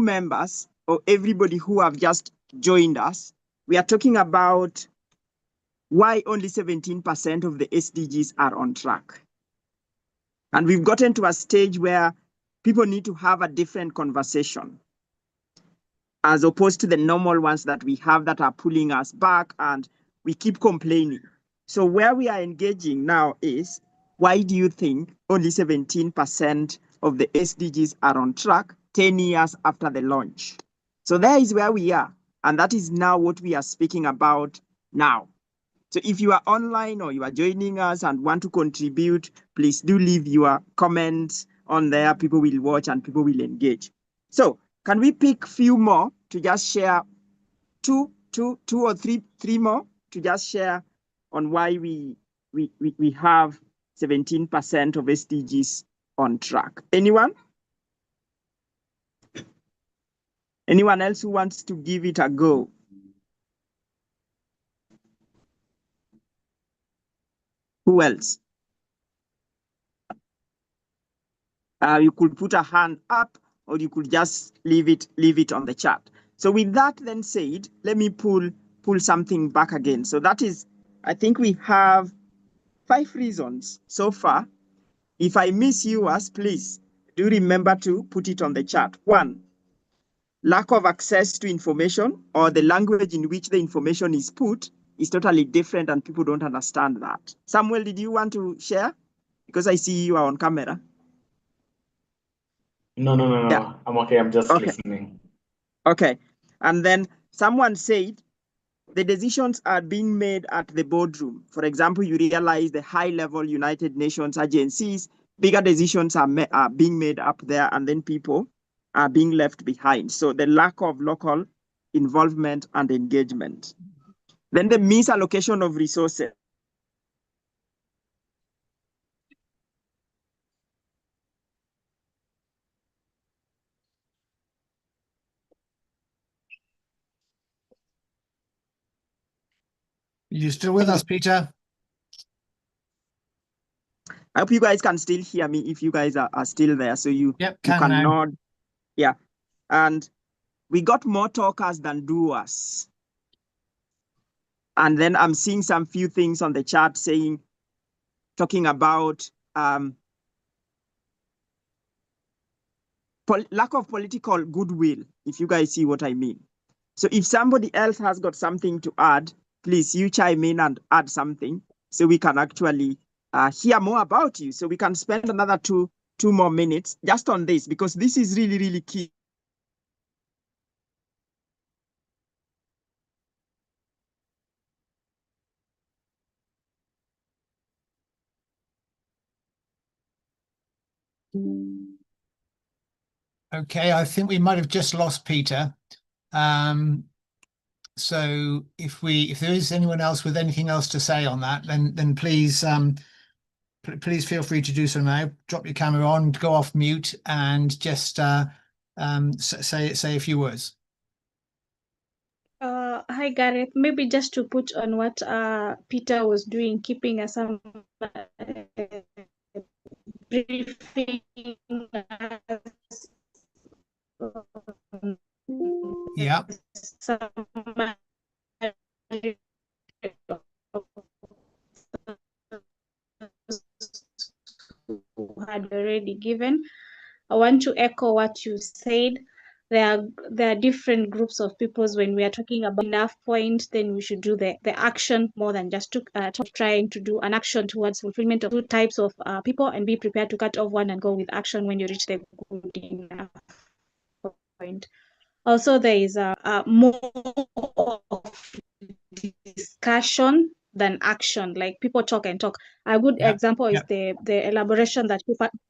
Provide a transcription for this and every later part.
members or everybody who have just joined us, we are talking about why only 17% of the SDGs are on track. And we've gotten to a stage where people need to have a different conversation as opposed to the normal ones that we have that are pulling us back and we keep complaining. So where we are engaging now is, why do you think only 17% of the SDGs are on track 10 years after the launch? So there is where we are. And that is now what we are speaking about now. So if you are online or you are joining us and want to contribute, please do leave your comments on there. People will watch and people will engage. So can we pick few more to just share two or three more to just share on why we have 17% of SDGs on track? Anyone? Anyone else who wants to give it a go? Who else? You could put a hand up, or you could just leave it on the chat. So with that then said, let me pull something back again. So that is, I think we have 5 reasons so far. If I miss yours, please do remember to put it on the chat. 1, lack of access to information, or the language in which the information is put is totally different and people don't understand that. Samuel, did you want to share? Because I see you are on camera. No. Yeah. I'm okay. I'm just listening. Okay. And then someone said the decisions are being made at the boardroom. For example, you realize the high-level United Nations agencies, bigger decisions are being made up there, and then people are being left behind. So the lack of local involvement and engagement. Then the misallocation of resources. You still with us, Peter? I hope you guys can still hear me if you guys are still there. So you can nod. Yeah. And we got more talkers than doers. And then I'm seeing some few things on the chat talking about lack of political goodwill, if you guys see what I mean. So if somebody else has got something to add, please, you chime in and add something so we can actually hear more about you. So we can spend another two more minutes just on this, because this is really, really key. Okay, I think we might have just lost Peter. So if there is anyone else with anything else to say on that, then please please feel free to do so now. Drop your camera on, go off mute, and just say a few words. Hi Gareth, maybe just to put on what Peter was doing, keeping a briefing. Yeah. Had already given. I want to echo what you said. There are different groups of peoples. When we are talking about enough point, then we should do the action more than just trying to do an action towards fulfillment of 2 types of people, and be prepared to cut off one and go with action when you reach the good enough point. Also, there is more of discussion than action. Like, people talk and talk. A good example is the elaboration that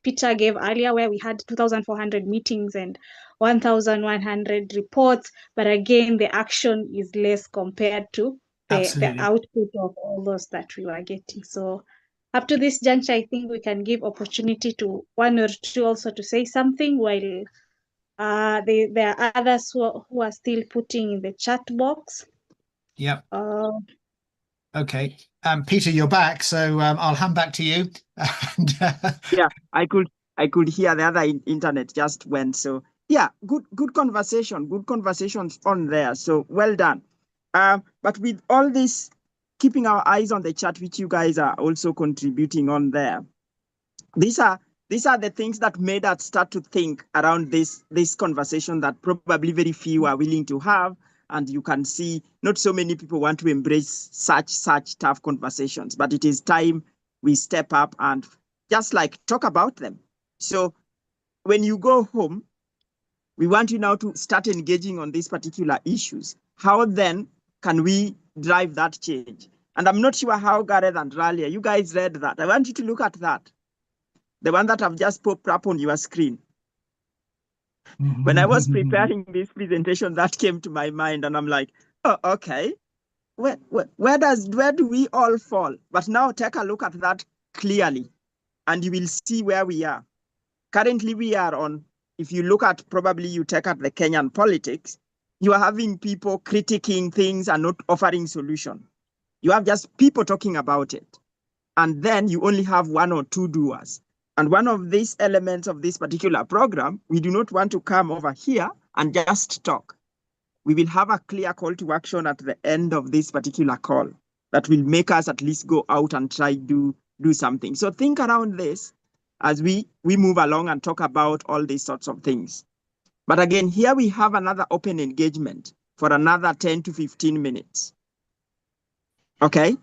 Peter gave earlier, where we had 2,400 meetings and 1,100 reports, but again the action is less compared to the output of all those that we were getting. So up to this juncture, I think we can give opportunity to 1 or 2 also to say something, while there are others who are still putting in the chat box. Yeah. Okay. Peter, you're back, so I'll hand back to you. And, yeah, I could hear the other internet just went. So Yeah, good conversations on there. So well done. But with all this, keeping our eyes on the chat, which you guys are also contributing on there, these are the things that made us start to think around this conversation that probably very few are willing to have. And you can see not so many people want to embrace such tough conversations, but it is time we step up and just like talk about them. So when you go home, we want you now to start engaging on these particular issues. How then can we drive that change? And I'm not sure how Gareth and Ralia, you guys read that. I want you to look at that. The one that I've just popped up on your screen. When I was preparing this presentation, that came to my mind and I'm like, oh, okay. Where do we all fall? But now take a look at that clearly and you will see where we are. Currently, we are on, if you look at, probably you take at the Kenyan politics, you are having people critiquing things and not offering solution. You have just people talking about it. And then you only have one or two doers. And one of these elements of this particular program, we do not want to come over here and just talk. We will have a clear call to action at the end of this particular call that will make us at least go out and try to do something. So think around this as we move along and talk about all these sorts of things. But again, here we have another open engagement for another 10 to 15 minutes. Okay?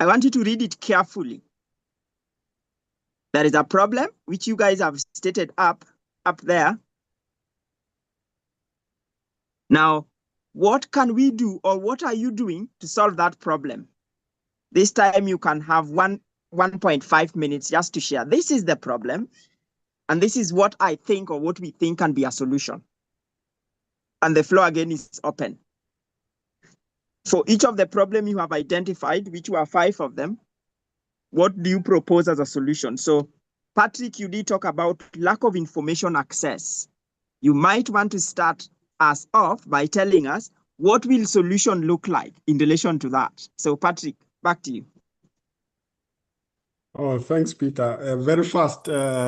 I want you to read it carefully. There is a problem, which you guys have stated up there. Now, what can we do or what are you doing to solve that problem? This time you can have 1.5 minutes just to share. This is the problem, and this is what I think or what we think can be a solution. And the floor again is open. For each of the problems you have identified, which were 5 of them, what do you propose as a solution? So, Patrick, you did talk about lack of information access. You might want to start us off by telling us what will solution look like in relation to that. So, Patrick, back to you. Oh, thanks, Peter. Very fast. The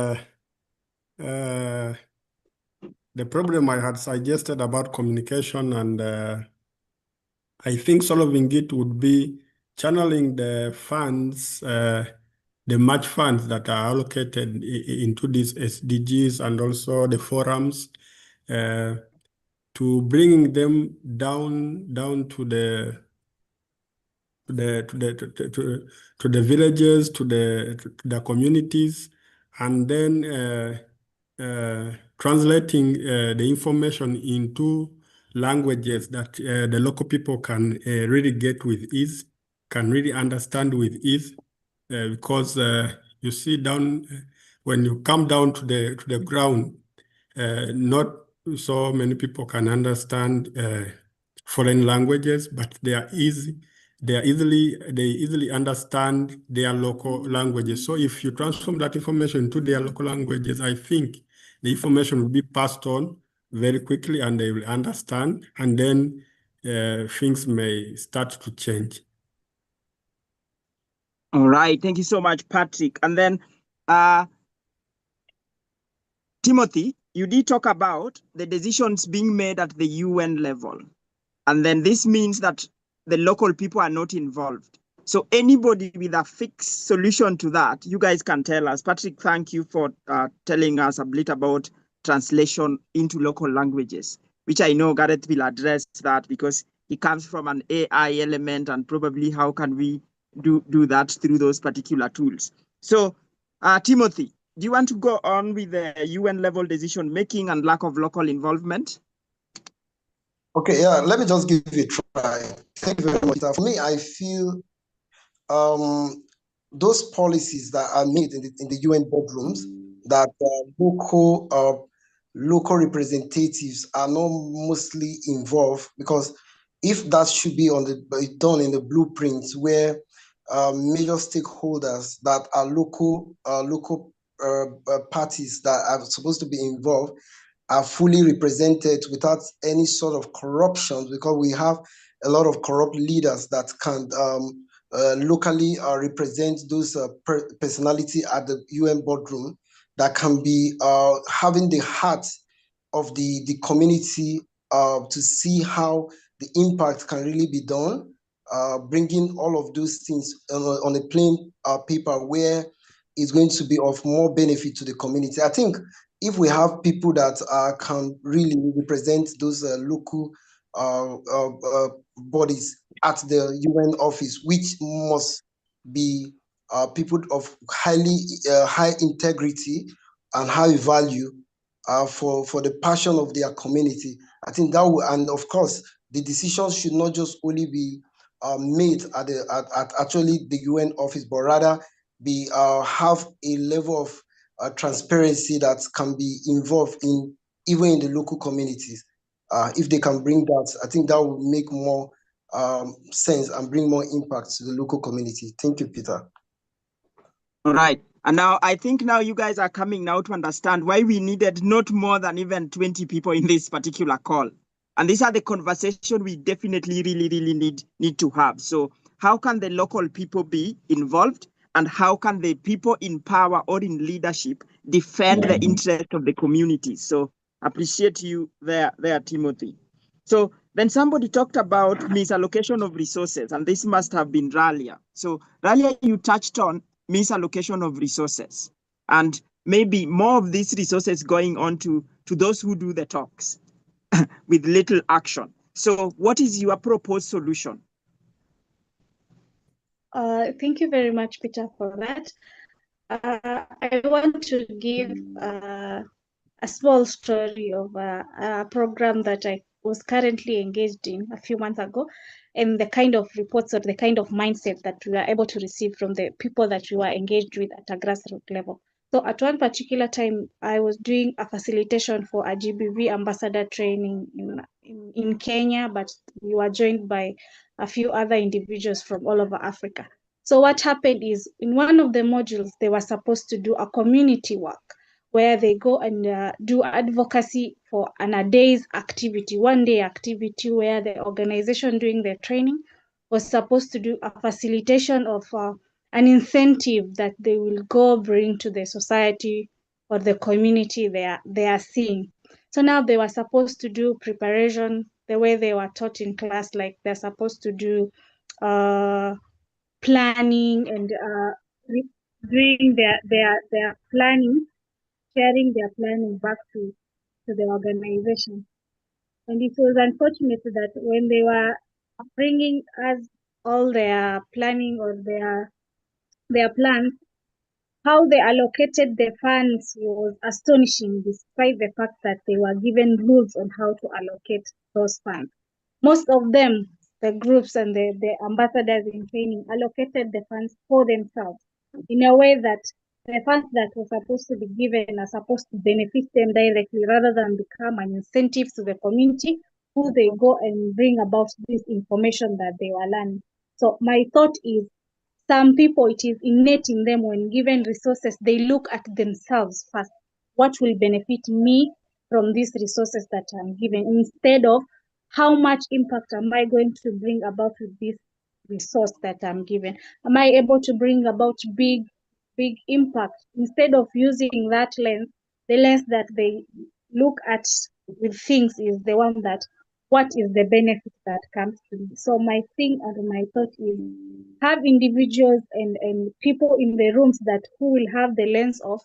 problem I had suggested about communication, and I think solving it would be channeling the funds, the match funds that are allocated into these SDGs and also the forums, to bringing them down to the villages, to the communities, and then translating the information into languages that the local people can really get with ease, can really understand with ease, because you see when you come down to the ground, not so many people can understand foreign languages, but they easily understand their local languages. So if you transform that information into their local languages, I think the information will be passed on very quickly and they will understand, and then things may start to change. All right, thank you so much, Patrick. And then Timothy, you did talk about the decisions being made at the UN level. And then this means that the local people are not involved. So anybody with a fixed solution to that, you guys can tell us. Patrick, thank you for telling us a bit about translation into local languages, which I know Gareth will address that because he comes from an AI element and probably how can we do that through those particular tools. So Timothy, do you want to go on with the UN level decision making and lack of local involvement? Okay, yeah, let me just give it a try. Thank you very much. For me, I feel those policies that are made in the UN boardrooms, that local representatives are not mostly involved, because if that should be done in the blueprints where major stakeholders that are local parties that are supposed to be involved are fully represented without any sort of corruption, because we have a lot of corrupt leaders that can locally represent those personality at the UN boardroom that can be having the heart of the community to see how the impact can really be done, bringing all of those things on a plain paper where it's going to be of more benefit to the community. I think if we have people that can really represent those local bodies at the UN office, which must be people of high integrity and high value for the passion of their community. I think that will, and of course, the decisions should not just only be made at actually the UN office, but rather be have a level of transparency that can be involved in even in the local communities. If they can bring that, I think that will make more sense and bring more impact to the local community. Thank you, Peter. All right. And now I think now you guys are coming now to understand why we needed not more than even 20 people in this particular call. And these are the conversations we definitely really need to have. So how can the local people be involved? And how can the people in power or in leadership defend the interest of the community? So appreciate you there, Timothy. So then somebody talked about misallocation of resources, and this must have been Ralia. So Ralia, you touched on misallocation of resources, and maybe more of these resources going on to those who do the talks with little action. So what is your proposed solution? Thank you very much, Peter, for that. I want to give a small story of a program that I was currently engaged in a few months ago, and the kind of reports or the kind of mindset that we were able to receive from the people that we were engaged with at a grassroots level. So at one particular time, I was doing a facilitation for a GBV ambassador training in Kenya, but we were joined by a few other individuals from all over Africa. So what happened is, in one of the modules, they were supposed to do a community work where they go and do advocacy for a day's activity, 1 day activity, where the organization doing the training was supposed to do a facilitation of an incentive that they will go bring to the society or the community they are seeing. So now they were supposed to do preparation the way they were taught in class, like they're supposed to do planning and doing their planning, sharing their planning back to the organization. And it was unfortunate that when they were bringing us all their planning or their plans, how they allocated the funds was astonishing, despite the fact that they were given rules on how to allocate those funds. Most of them, the groups and the ambassadors in training, allocated the funds for themselves in a way that the funds that were supposed to be given are supposed to benefit them directly rather than become an incentive to the community who they go and bring about this information that they were learning. So my thought is, some people, it is innate in them when given resources, they look at themselves first. What will benefit me from these resources that I'm given, instead of how much impact am I going to bring about with this resource that I'm given? Am I able to bring about big impact? Instead of using that lens, the lens that they look at with things is the one that, what is the benefit that comes to me? So my thing and my thought is, have individuals and people in the rooms that who will have the lens of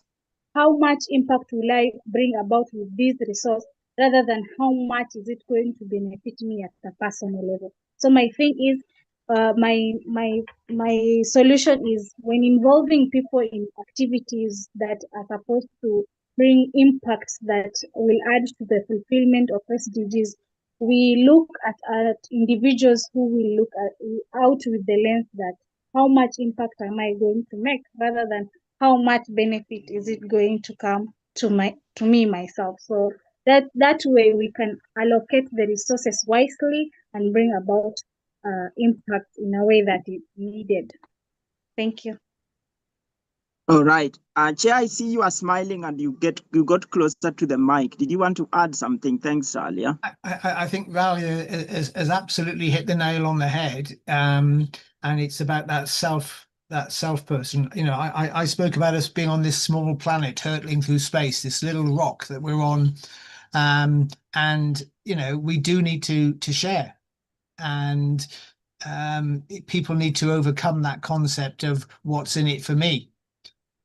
how much impact will I bring about with this resource, rather than how much is it going to benefit me at the personal level. So my thing is, my solution is, when involving people in activities that are supposed to bring impacts that will add to the fulfillment of SDGs, we look at individuals who will look out with the lens that how much impact am I going to make, rather than how much benefit is it going to come to me myself. So that way we can allocate the resources wisely and bring about impact in a way that is needed. Thank you. All right. Chair, I see you are smiling and you got closer to the mic. Did you want to add something? Thanks, Alia. I think Ralia has absolutely hit the nail on the head. And it's about that self person. You know, I spoke about us being on this small planet hurtling through space, this little rock that we're on. And, you know, we do need to share. And people need to overcome that concept of what's in it for me.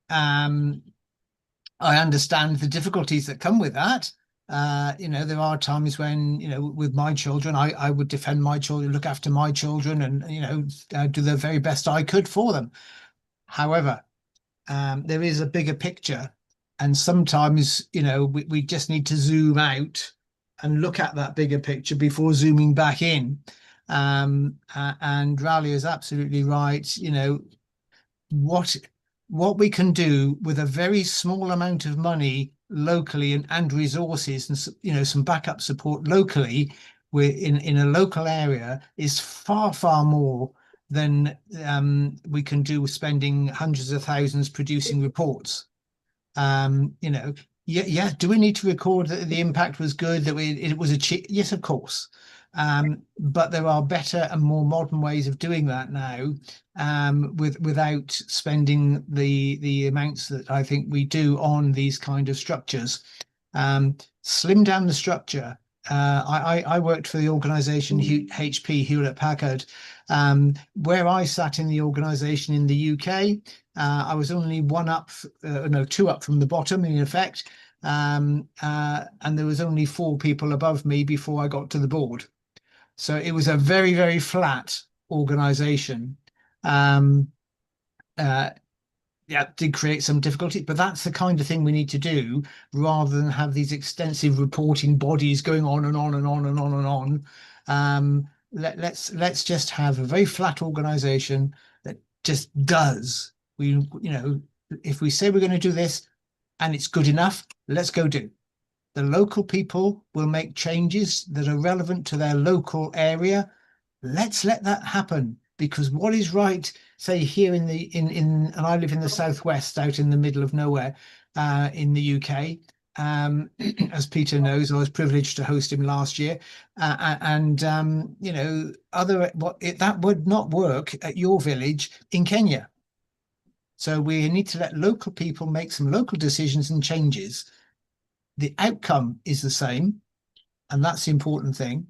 I understand the difficulties that come with that. You know, there are times when, you know, with my children, I would defend my children, look after my children, and, you know, do the very best I could for them. However, there is a bigger picture, and sometimes, you know, we just need to zoom out and look at that bigger picture before zooming back in. And Ralia is absolutely right. You know, what we can do with a very small amount of money locally and resources and, you know, some backup support locally, we're in a local area, is far more than we can do with spending hundreds of thousands producing reports. You know, yeah. Do we need to record that the impact was good, that it was achieved? Yes, of course. But there are better and more modern ways of doing that now, without spending the amounts that I think we do on these kind of structures. Slim down the structure. I worked for the organization HP, Hewlett Packard, where I sat in the organization in the UK. I was only two up from the bottom, in effect, and there was only 4 people above me before I got to the board. So it was a very flat organization. Yeah, it did create some difficulty, but that's the kind of thing we need to do, rather than have these extensive reporting bodies going on and on and on and on and on. Let's just have a very flat organization that just does. You know, if we say we're going to do this and it's good enough, let's go do. The local people will make changes that are relevant to their local area. Let's let that happen, because what is right, say here and I live in the southwest, out in the middle of nowhere, in the UK. As Peter knows, I was privileged to host him last year, and you know, that would not work at your village in Kenya. So we need to let local people make some local decisions and changes. The outcome is the same, and that's the important thing.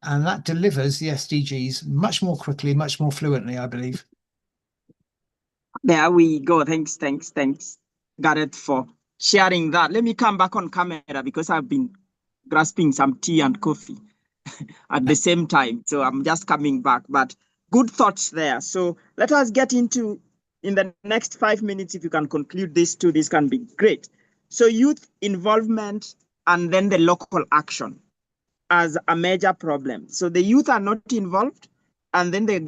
And that delivers the SDGs much more quickly, much more fluently, I believe. There we go. Thanks, Gareth, for sharing that. Let me come back on camera because I've been grasping some tea and coffee at the same time. So I'm just coming back, but good thoughts there. So let us get into, in the next 5 minutes, if you can conclude this too, this can be great. So youth involvement and then the local action as a major problem. So the youth are not involved, and then the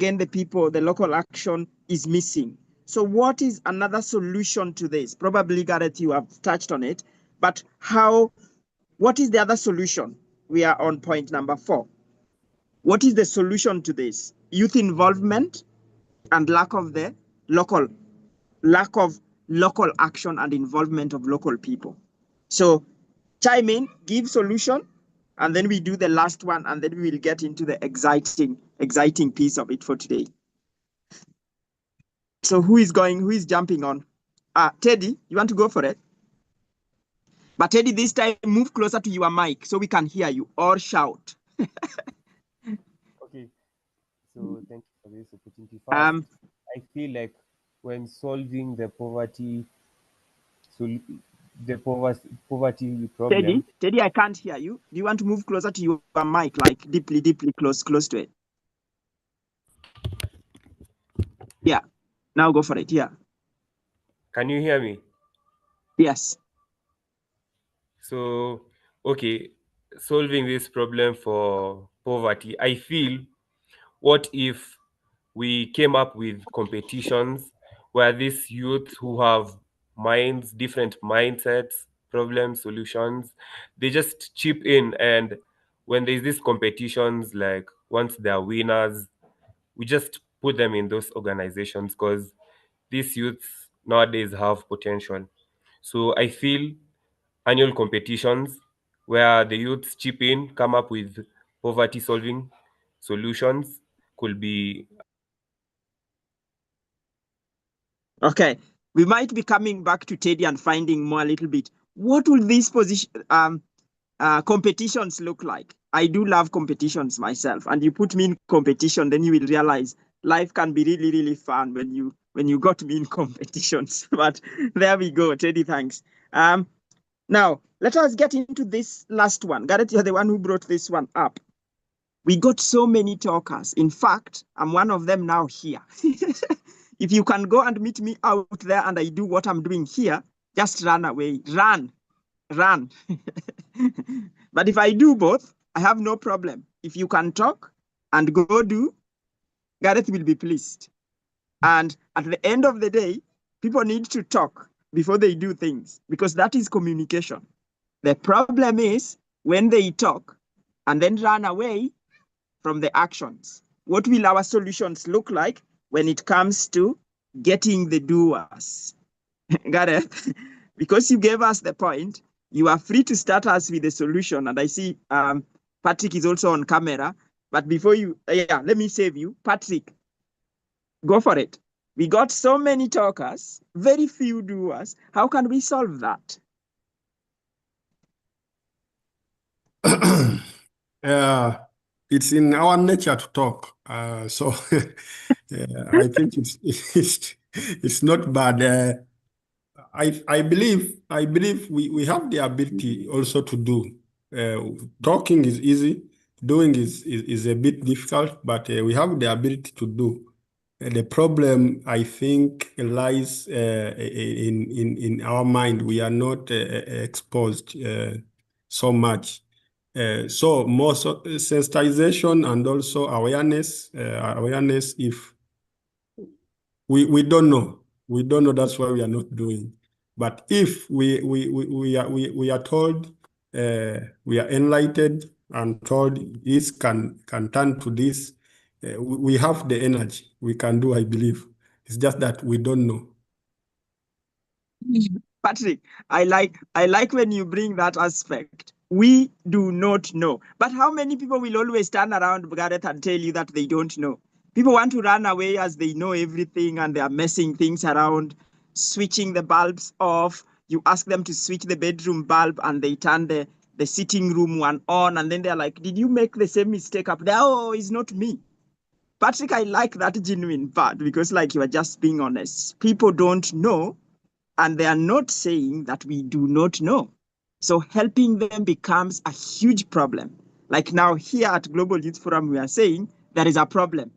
local action is missing. So what is another solution to this? Probably, Gareth, you have touched on it, but what is the other solution? We are on point number 4. What is the solution to this? Youth involvement and lack of local action and involvement of local people. So chime in, give solution, and then we do the last one, and then we will get into the exciting piece of it for today. So who is jumping on? Teddy, you want to go for it? But Teddy, this time move closer to your mic so we can hear you, or shout. Okay, so thank you for this opportunity. First, I feel like when solving the poverty problem. Teddy, I can't hear you. Do you want to move closer to your mic, like deeply close to it? Yeah. Now go for it. Yeah. Can you hear me? Yes. So, okay, solving this problem for poverty, I feel, what if we came up with competitions where these youth who have different mindsets, problem solutions, they just chip in, and when there's these competitions, like once they're winners, we just put them in those organizations, because these youths nowadays have potential. So I feel annual competitions where the youths chip in, come up with poverty solving solutions could be. Okay, we might be coming back to Teddy and finding more a little bit. What will these competitions look like? I do love competitions myself, and you put me in competition, then you will realize life can be really, really fun when you got me in competitions. But there we go, Teddy. Thanks. Now let us get into this last one. Gareth, you're the one who brought this one up. We got so many talkers. In fact, I'm one of them now here. If you can go and meet me out there and I do what I'm doing here, just run away, run. But if I do both, I have no problem. If you can talk and go do, Gareth will be pleased. And at the end of the day, people need to talk before they do things, because that is communication. The problem is when they talk and then run away from the actions. What will our solutions look like when it comes to getting the doers? Gareth, because you gave us the point, you are free to start us with the solution. And I see Patrick is also on camera. But before you, let me save you. Patrick, go for it. We got so many talkers, very few doers. How can we solve that? It's in our nature to talk. So I think it's not bad. I believe we have the ability also to do. Talking is easy, doing is a bit difficult, but we have the ability to do. The problem, I think, lies in our mind. We are not exposed so much. So more sensitization and also awareness. If we don't know, that's why we are not doing. But if we are told, we are enlightened and told this can turn to this, we have the energy. We can do, I believe. It's just that we don't know. Patrick, I like when you bring that aspect. We do not know. But how many people will always turn around, Gareth, and tell you that they don't know? People want to run away as they know everything and they are messing things around, switching the bulbs off. You ask them to switch the bedroom bulb and they turn the sitting room one on, and then they're like, did you make the same mistake up there? Oh, it's not me. Patrick, I like that genuine part, because like you are just being honest. People don't know, and they are not saying that we do not know. So helping them becomes a huge problem. Like now here at Global Youth Forum, we are saying there is a problem.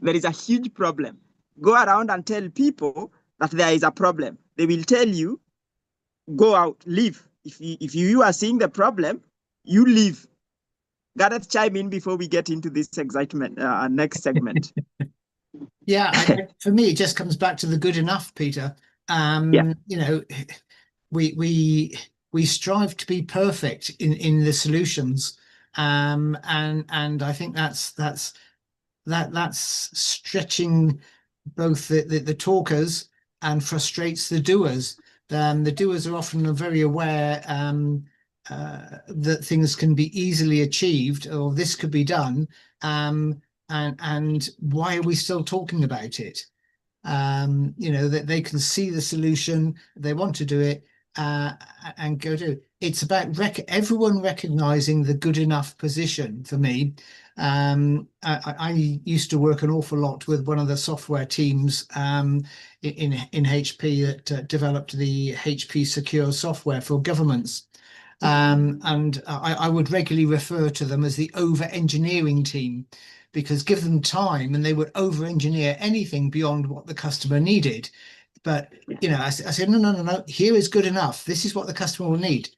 There is a huge problem. Go around and tell people that there is a problem. They will tell you, go out, leave. If you are seeing the problem, you leave. Gareth, chime in before we get into this excitement, next segment. Yeah, for me, it just comes back to the good enough, Peter. You know, we strive to be perfect in the solutions, and I think that's stretching both the talkers and frustrates the doers. The doers are often very aware that things can be easily achieved, or this could be done, and why are we still talking about it? You know, that they can see the solution, they want to do it, and go do it. It's about everyone recognizing the good enough position. For me, I used to work an awful lot with one of the software teams in HP that developed the HP secure software for governments. And I would regularly refer to them as the over-engineering team, because give them time and they would over-engineer anything beyond what the customer needed. But, you know, I said, no, here is good enough. This is what the customer will need.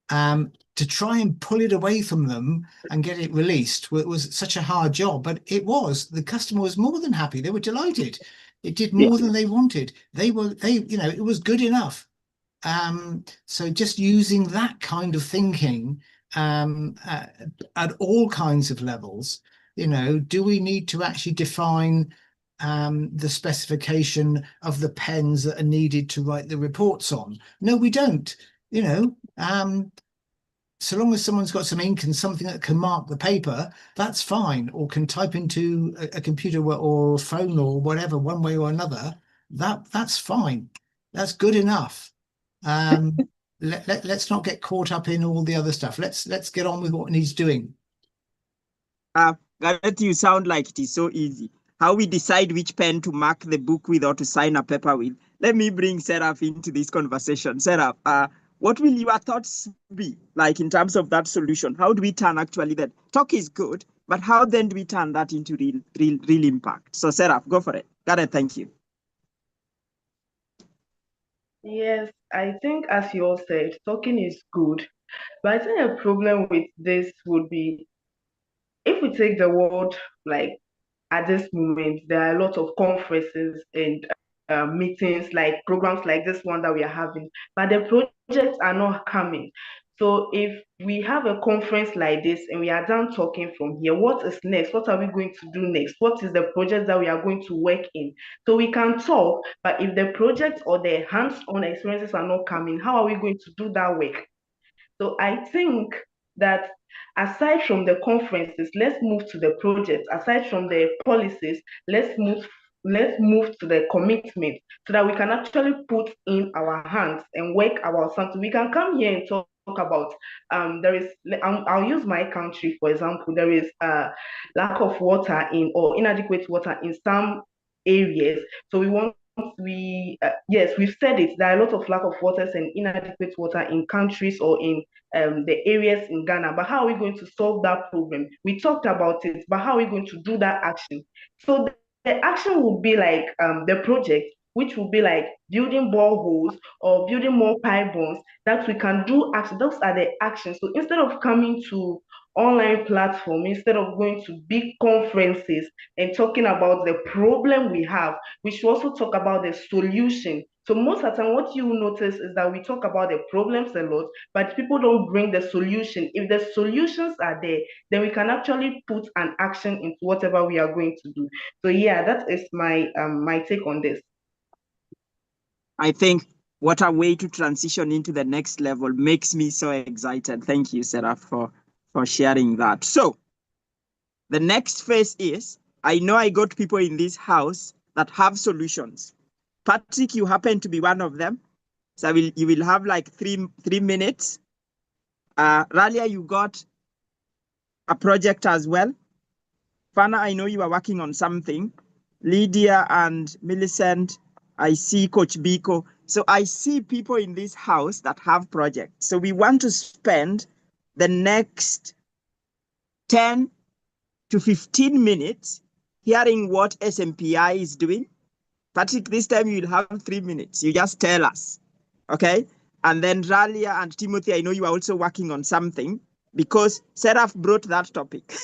To try and pull it away from them and get it released was such a hard job, but the customer was more than happy. They were delighted. It did more than they wanted. You know, it was good enough. So just using that kind of thinking at all kinds of levels, you know, do we need to actually define the specification of the pens that are needed to write the reports on. No, we don't. You know, so long as someone's got some ink and something that can mark the paper, that's fine, or can type into a computer or a phone or whatever, one way or another, that's fine. That's good enough. Let's not get caught up in all the other stuff. Let's get on with what needs doing. Gareth, you sound like it is so easy. How we decide which pen to mark the book with or to sign a paper with. Let me bring Seraph into this conversation. Seraph, what will your thoughts be like in terms of that solution? How do we turn actually that talk is good, but how then do we turn that into real impact? So Seraph, go for it. Gareth, thank you. Yes, I think as you all said, talking is good. But I think a problem with this would be if we take the world like at this moment, there are a lot of conferences and meetings, like programs like this one that we are having, but the projects are not coming. So if we have a conference like this and we are done talking from here, what is next? What are we going to do next? What is the project that we are going to work in? So we can talk, but if the project or the hands-on experiences are not coming, how are we going to do that work? So I think that aside from the conferences, let's move to the projects. Aside from the policies, let's move to the commitment so that we can actually put in our hands and work about something. We can come here and talk about I'll use my country for example. There is lack of water in or inadequate water in some areas. So yes, we've said it. There are a lot of lack of waters and inadequate water in countries or in the areas in Ghana. But how are we going to solve that problem? We talked about it, but how are we going to do that action? So the action will be like the project, which will be like building boreholes or building more pipe bombs that we can do. Action. Those are the actions. So instead of coming to online platform, instead of going to big conferences and talking about the problem we have, we should also talk about the solution. So most of the time, what you will notice is that we talk about the problems a lot, but people don't bring the solution. If the solutions are there, then we can actually put an action into whatever we are going to do. So yeah, that is my my take on this. I think what a way to transition into the next level. Makes me so excited. Thank you, Seraph, for sharing that. So the next phase is, I know I got people in this house that have solutions. Patrick, you happen to be one of them. So you will have like three minutes. Ralia, you got a project as well. Fana, I know you are working on something. Lydia and Millicent, I see Coach Biko. So I see people in this house that have projects. So we want to spend the next 10 to 15 minutes hearing what SMPI is doing. Patrick, this time you'll have 3 minutes. You just tell us, okay? And then Ralia and Timothy, I know you are also working on something because Seraph brought that topic.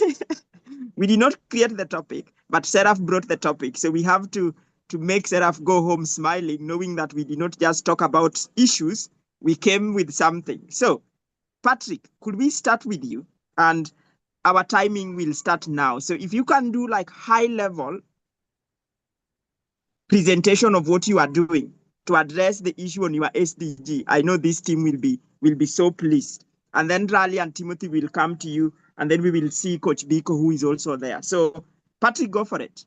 We did not create the topic, but Seraph brought the topic. So we have to make Seraph go home smiling, knowing that we did not just talk about issues, we came with something. So Patrick, could we start with you? And our timing will start now. So if you can do like high level presentation of what you are doing to address the issue on your SDG, I know this team will be so pleased. And then Raleigh and Timothy will come to you, and then we will see Coach Biko, who is also there. So Patrick, go for it.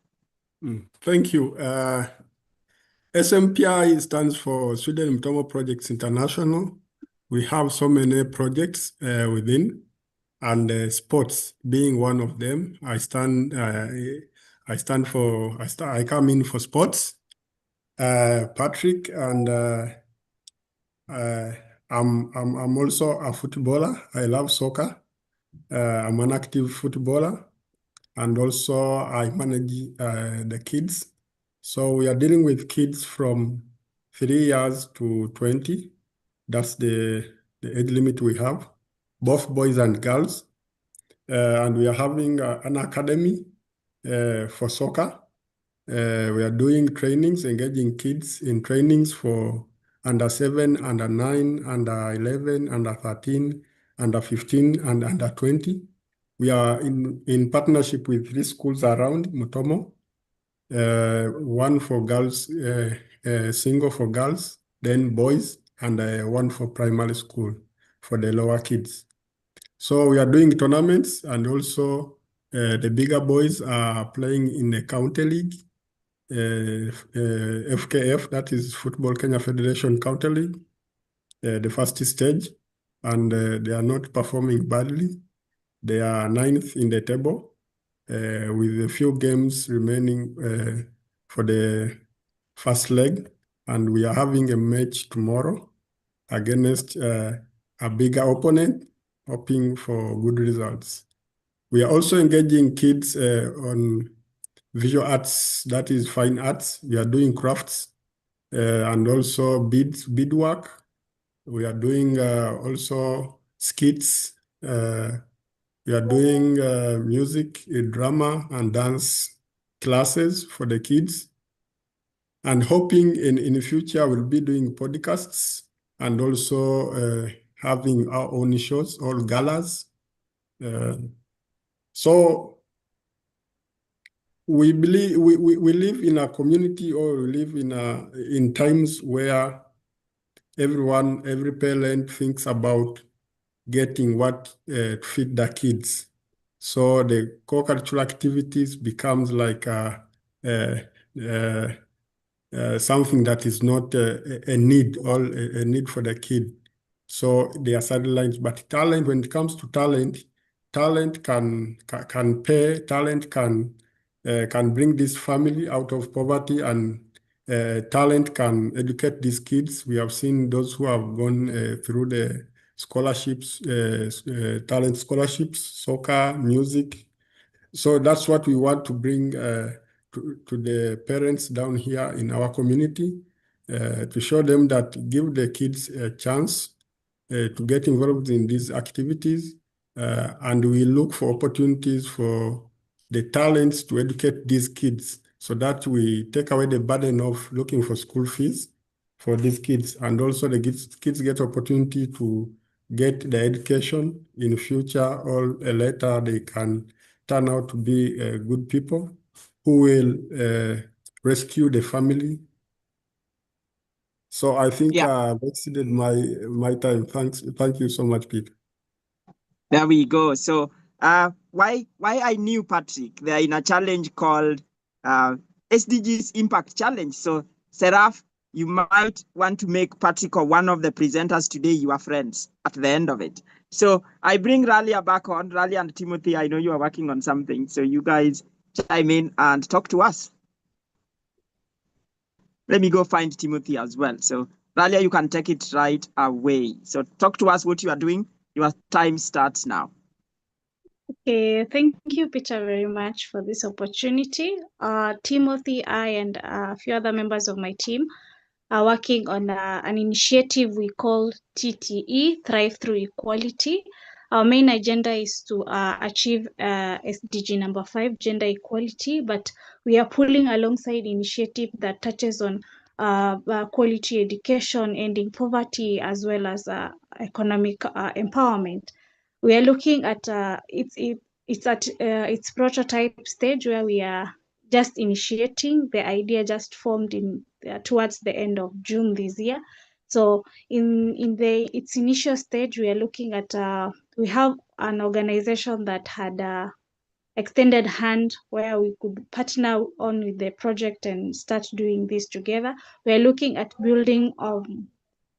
Thank you. SMPI stands for Sweden Mtomo Projects International. We have so many projects within, and sports being one of them. I come in for sports. Patrick, and I'm also a footballer. I love soccer. I'm an active footballer, and also I manage the kids. So we are dealing with kids from 3 years to 20. That's the age limit we have, both boys and girls. And we are having an academy for soccer. We are doing trainings, engaging kids in trainings for under 7, under 9, under 11, under 13, under 15, and under 20. We are in partnership with 3 schools around Mutomo. one for girls, single for girls, then boys, and one for primary school for the lower kids. So we are doing tournaments, and also the bigger boys are playing in the county league, FKF, that is Football Kenya Federation County League, the first stage, and they are not performing badly. They are 9th in the table, with a few games remaining for the first leg, and we are having a match tomorrow against a bigger opponent, hoping for good results. We are also engaging kids on visual arts, that is fine arts. We are doing crafts and also beadwork. We are doing also skits. We are doing music, drama, and dance classes for the kids. And hoping in the future we'll be doing podcasts and also having our own shows, all galas. So we believe we live in a community, or we live in times where every parent thinks about getting what to feed the kids. So the co-cultural activities becomes like something that is not a need, or a need for the kid. So they are sidelines. But talent, when it comes to talent, talent can pay. Talent can bring this family out of poverty, and talent can educate these kids. We have seen those who have gone through the scholarships, talent scholarships, soccer, music. So that's what we want to bring to the parents down here in our community, to show them that give the kids a chance to get involved in these activities, and we look for opportunities for the talents to educate these kids, so that we take away the burden of looking for school fees for these kids, and also the kids get opportunity to get the education in the future, or later they can turn out to be good people who will rescue the family. So I think I've exceeded my time. Thank you so much, Peter. There we go. So why I knew Patrick, they're in a challenge called SDGs ImPACT Challenge. So Seraph, you might want to make Patrick, or one of the presenters today, your friends at the end of it. So I bring Ralia back on. Ralia and Timothy, I know you are working on something. So you guys chime in and talk to us. Let me go find Timothy as well. So Ralia, you can take it right away. So talk to us what you are doing. Your time starts now. Okay, thank you, Peter, very much for this opportunity. Timothy, I, and a few other members of my team are working on an initiative we call TTE, Thrive Through Equality. Our main agenda is to achieve SDG number 5, gender equality, but we are pulling alongside initiative that touches on quality education, ending poverty, as well as economic empowerment. We are looking at it's at its prototype stage, where we are just initiating. The idea just formed in towards the end of June this year. So in its initial stage, we are looking at we have an organization that had extended hand where we could partner on with the project and start doing this together. We are looking at building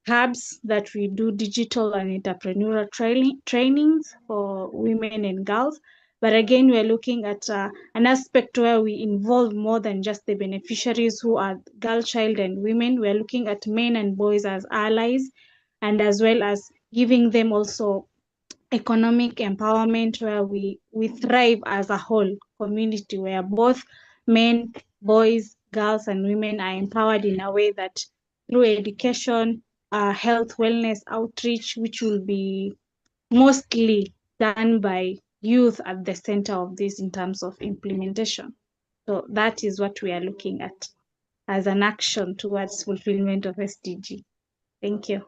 hubs that we do digital and entrepreneurial trainings for women and girls. But again, we're looking at an aspect where we involve more than just the beneficiaries, who are girl, child, and women. We're looking at men and boys as allies, and as well as giving them also economic empowerment, where we thrive as a whole community, where both men, boys, girls, and women are empowered in a way that through education, health, wellness, outreach, which will be mostly done by youth at the center of this in terms of implementation. So that is what we are looking at as an action towards fulfillment of SDG. Thank you.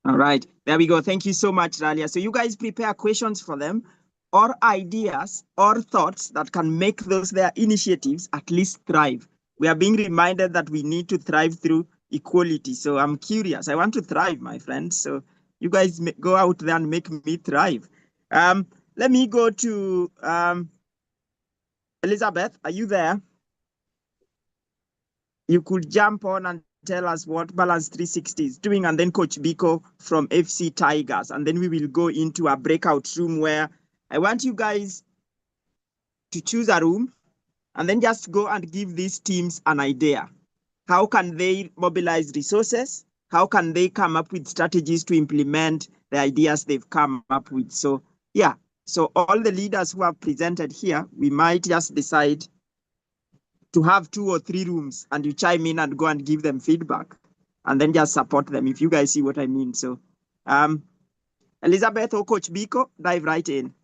All right, there we go. Thank you so much, Ralia. So you guys prepare questions for them. or ideas or thoughts that can make those their initiatives at least thrive. We are being reminded that we need to thrive through equality. So I'm curious. I want to thrive, my friends. So you guys go out there and make me thrive. Let me go to Elizabeth. Are you there? You could jump on and tell us what Balance 360 is doing, and then Coach Biko from FC Tigers. And then we will go into a breakout room where I want you guys to choose a room and then just go and give these teams an idea. How can they mobilize resources? How can they come up with strategies to implement the ideas they've come up with? So yeah, so all the leaders who have presented here, we might just decide to have 2 or 3 rooms and you chime in and go and give them feedback and then just support them, if you guys see what I mean. So Elizabeth or Coach Biko, dive right in.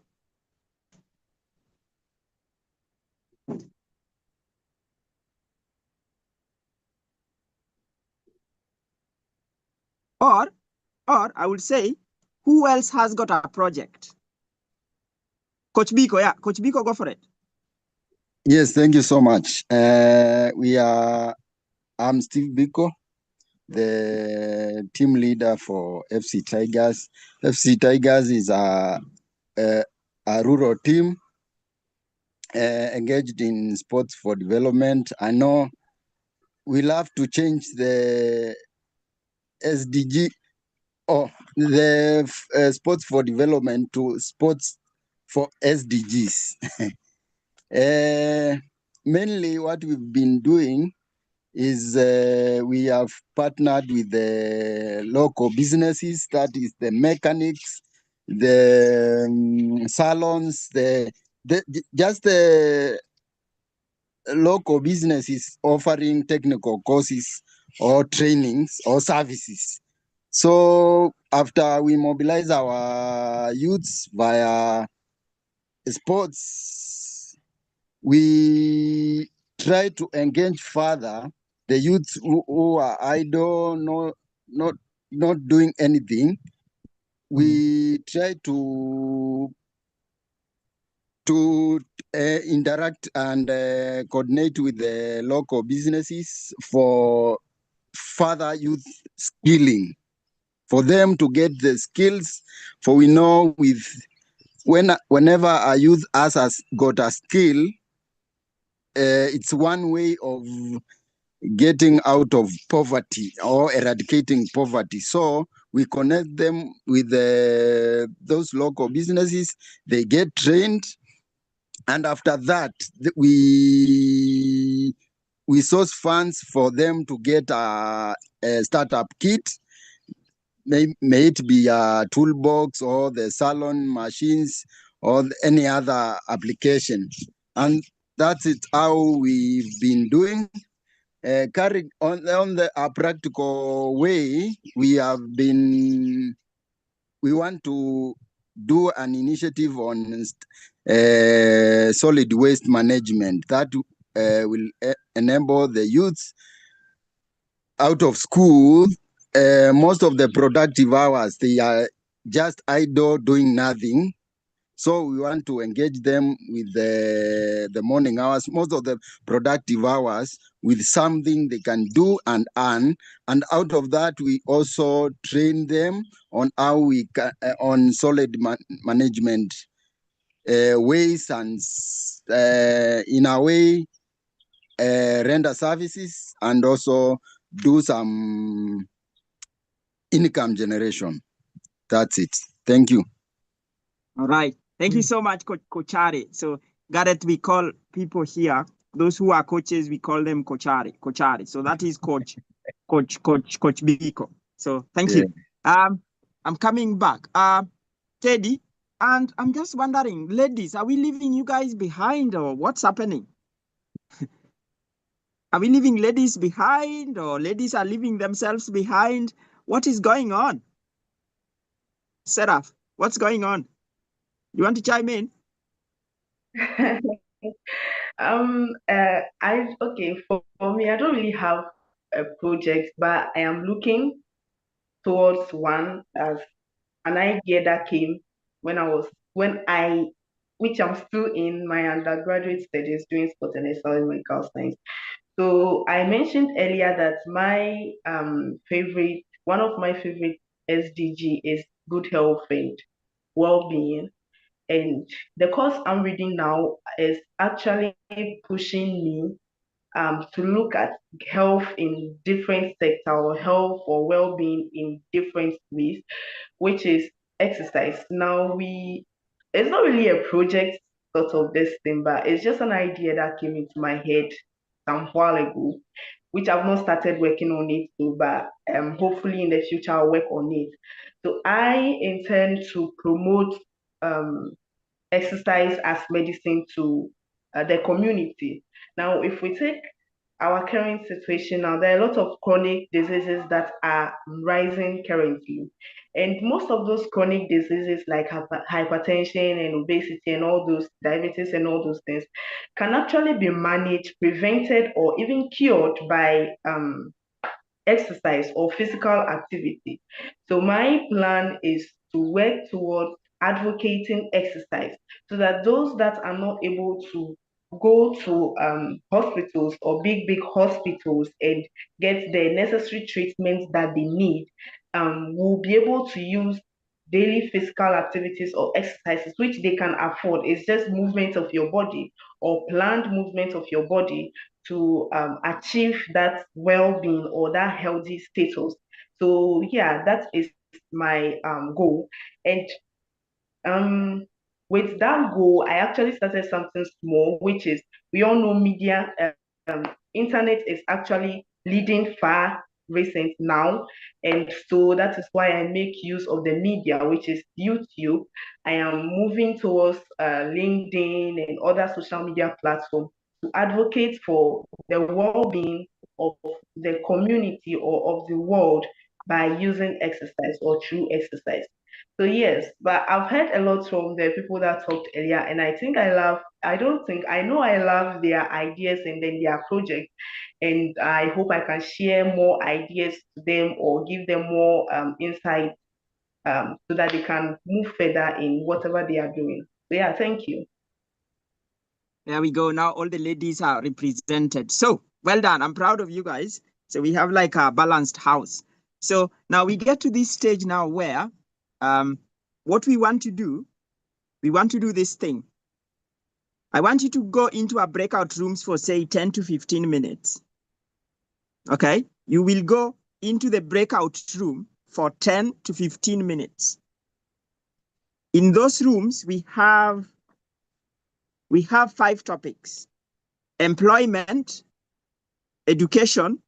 Or I would say, who else has got a project? Coach Biko, yeah. Coach Biko, go for it. Yes, thank you so much. I'm Steve Biko, the team leader for FC Tigers. FC Tigers is a rural team engaged in sports for development. I know we'll have to change the SDG or the sports for development to sports for SDGs. Mainly what we've been doing is we have partnered with the local businesses, that is the mechanics, the salons, just the local businesses offering technical courses or trainings or services. So after we mobilize our youths via sports, we try to engage further the youths who are idle, not doing anything. We try to interact and coordinate with the local businesses for further youth skilling, for them to get the skills. For we know whenever a youth has got a skill, it's one way of getting out of poverty or eradicating poverty. So we connect them with those local businesses. They get trained, and after that, we source funds for them to get a startup kit. May it be a toolbox or the salon machines or any other application. And that's it, how we've been doing. Carried on the practical way, we want to do an initiative on solid waste management that will enable the youth out of school. Most of the productive hours, they are just idle doing nothing. So we want to engage them with the morning hours, most of the productive hours, with something they can do and earn. And out of that, we also train them on how we can, on solid management ways, and in a way, render services and also do some income generation. That's it. Thank you. All right. Thank you so much, Coachare. So, Gareth, we call people here, those who are coaches, we call them Coachare. So that is Coach Biko. So thank you. I'm coming back. Teddy, and I'm just wondering, ladies, are we leaving you guys behind or what's happening? Are we leaving ladies behind or ladies are leaving themselves behind? What is going on? Seraph, what's going on? You want to chime in? Okay, for me, I don't really have a project, but I am looking towards one as an idea that came when I which I'm still in my undergraduate studies doing sport and exercise medical science. So I mentioned earlier that my one of my favorite SDG is good health and well-being. And the course I'm reading now is actually pushing me to look at health in different sectors, or health or well-being in different ways, which is exercise. Now it's not really a project sort of this thing, but it's just an idea that came into my head some while ago, which I've not started working on it too, but hopefully in the future I'll work on it. So I intend to promote exercise as medicine to the community. Now, if we take our current situation now, there are a lot of chronic diseases that are rising currently. And most of those chronic diseases like hypertension and obesity and all those diabetes and all those things can actually be managed, prevented, or even cured by exercise or physical activity. So my plan is to work towards advocating exercise so that those that are not able to go to hospitals or big hospitals and get the necessary treatments that they need will be able to use daily physical activities or exercises which they can afford. It's just movement of your body or planned movement of your body to achieve that well-being or that healthy status. So yeah, that is my goal. And with that goal, I actually started something small, which is, we all know media, internet is actually leading far recent now. And so that is why I make use of the media, which is YouTube. I am moving towards LinkedIn and other social media platforms to advocate for the well-being of the community or of the world by using exercise or through exercise. So yes, but I've heard a lot from the people that talked earlier, and I think I know I love their ideas and then their project, and I hope I can share more ideas to them or give them more insight so that they can move further in whatever they are doing. So yeah, thank you. There we go. Now all the ladies are represented. So well done. I'm proud of you guys. So we have like a balanced house. So now we get to this stage now where what we want to do this thing. I want you to go into a breakout rooms for say 10 to 15 minutes. Okay. You will go into the breakout room for 10 to 15 minutes. In those rooms, we have 5 topics: employment, education,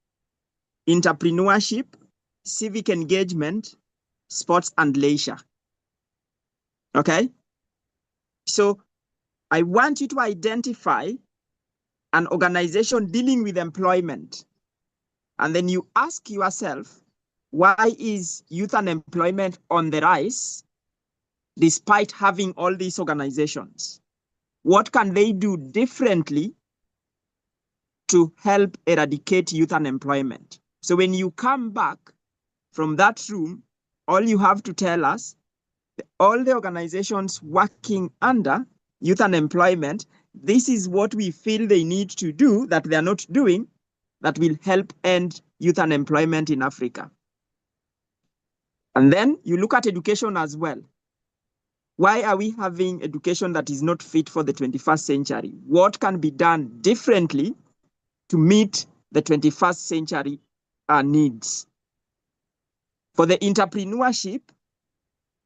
entrepreneurship, civic engagement, sports and leisure. Okay. So I want you to identify an organization dealing with employment. And then you ask yourself, why is youth unemployment on the rise despite having all these organizations? What can they do differently to help eradicate youth unemployment? So when you come back from that room, all you have to tell us, all the organizations working under youth unemployment, this is what we feel they need to do that they are not doing that will help end youth unemployment in Africa. And then you look at education as well. Why are we having education that is not fit for the 21st century? What can be done differently to meet the 21st century needs? For the entrepreneurship,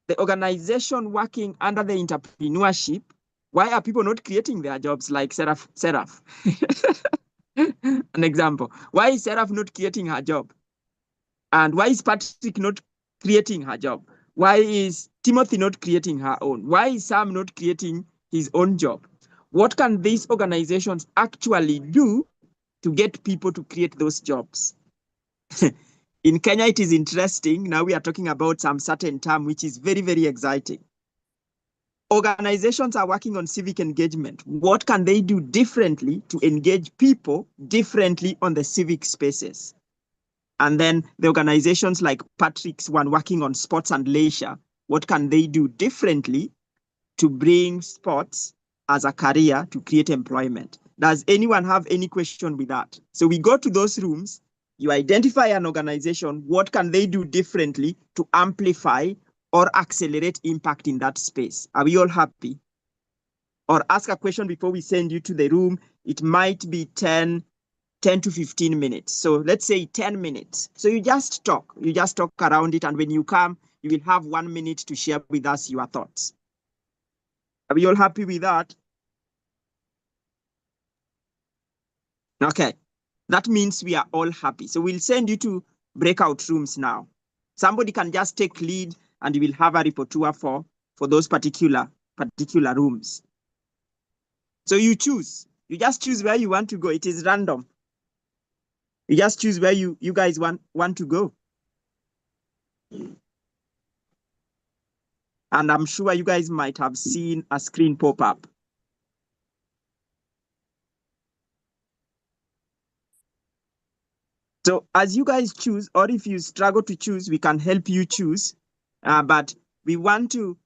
the organization working under the entrepreneurship, why are people not creating their jobs like Seraph? An example. Why is Seraph not creating her job? And why is Patrick not creating her job? Why is Timothy not creating her own? Why is Sam not creating his own job? What can these organizations actually do to get people to create those jobs? In Kenya, it is interesting. Now we are talking about some certain term, which is very, very exciting. Organizations are working on civic engagement. What can they do differently to engage people differently on the civic spaces? And then the organizations like Patrick's one working on sports and leisure, what can they do differently to bring sports as a career to create employment. Does anyone have any question with that? So we go to those rooms, you identify an organization, what can they do differently to amplify or accelerate impact in that space? Are we all happy? Or ask a question before we send you to the room. It might be 10 to 15 minutes. So let's say 10 minutes. So you just talk around it. And when you come, you will have 1 minute to share with us your thoughts. Are we all happy with that? Okay, that means we are all happy. So we'll send you to breakout rooms now. Somebody can just take lead and you will have a reporter for those particular rooms. So you just choose where you want to go. It is random. You just choose where you guys want to go. And I'm sure you guys might have seen a screen pop up. So as you guys choose, or if you struggle to choose, we can help you choose. But we want to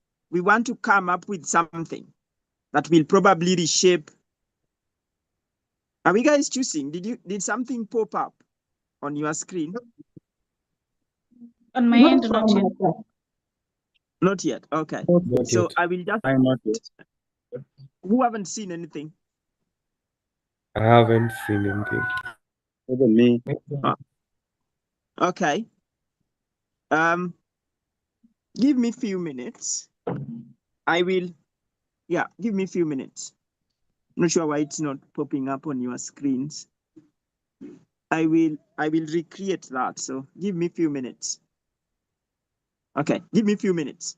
come up with something that will probably reshape. Are you guys choosing? Did something pop up on your screen? On my end, not yet. Not yet. Okay. Not So yet. I will just. I'm not yet. Who haven't seen anything? I haven't seen anything. Even me. Okay. Give me a few minutes. Give me a few minutes. I'm not sure why it's not popping up on your screens. I will recreate that. So give me a few minutes. Okay, give me a few minutes.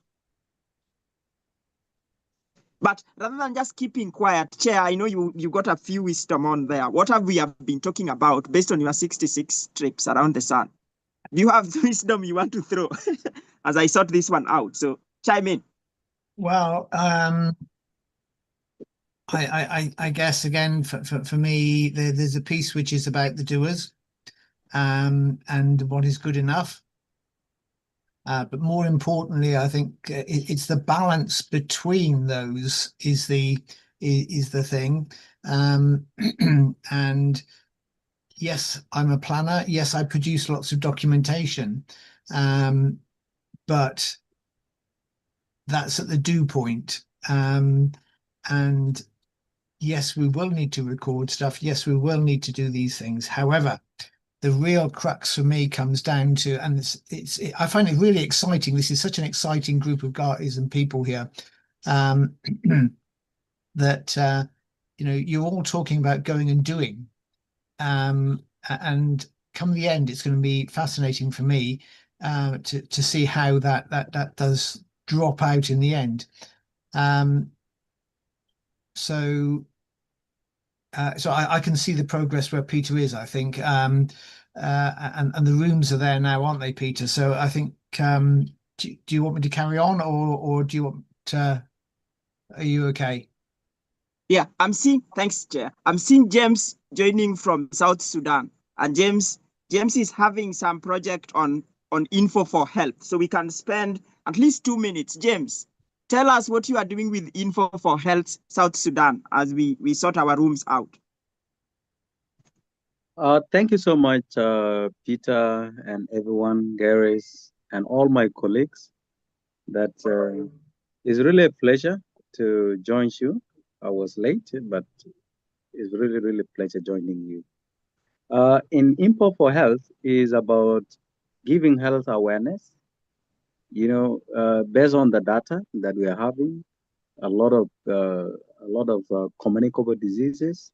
But rather than just keeping quiet, Chair, I know you got a few wisdom on there. What have we been talking about based on your 66 trips around the sun? Do you have wisdom you want to throw as I sort this one out? So chime in. Well, I guess again for me, there's a piece which is about the doers, and what is good enough. But more importantly, I think it's the balance between those is the thing. And yes, I'm a planner. Yes, I produce lots of documentation, but that's at the do point. And yes, we will need to record stuff. Yes, we will need to do these things. However, the real crux for me comes down to, and I find it really exciting. This is such an exciting group of guys and people here, that you're all talking about going and doing, and come the end, it's going to be fascinating for me to see how that does drop out in the end. So I can see the progress where Peter is, I think, and the rooms are there now, aren't they, Peter? So I think, do you want me to carry on, or do you want to, are you okay? Yeah, thanks, Chair. I'm seeing James joining from South Sudan, and James is having some project on info for health. So we can spend at least 2 minutes. James, tell us what you are doing with Info for Health South Sudan as we sort our rooms out. Thank you so much, Peter and everyone, Gary's, and all my colleagues. That is really a pleasure to join you. I was late, but it's really, really a pleasure joining you. In Info for Health is about giving health awareness. Based on the data that we are having, a lot of communicable diseases,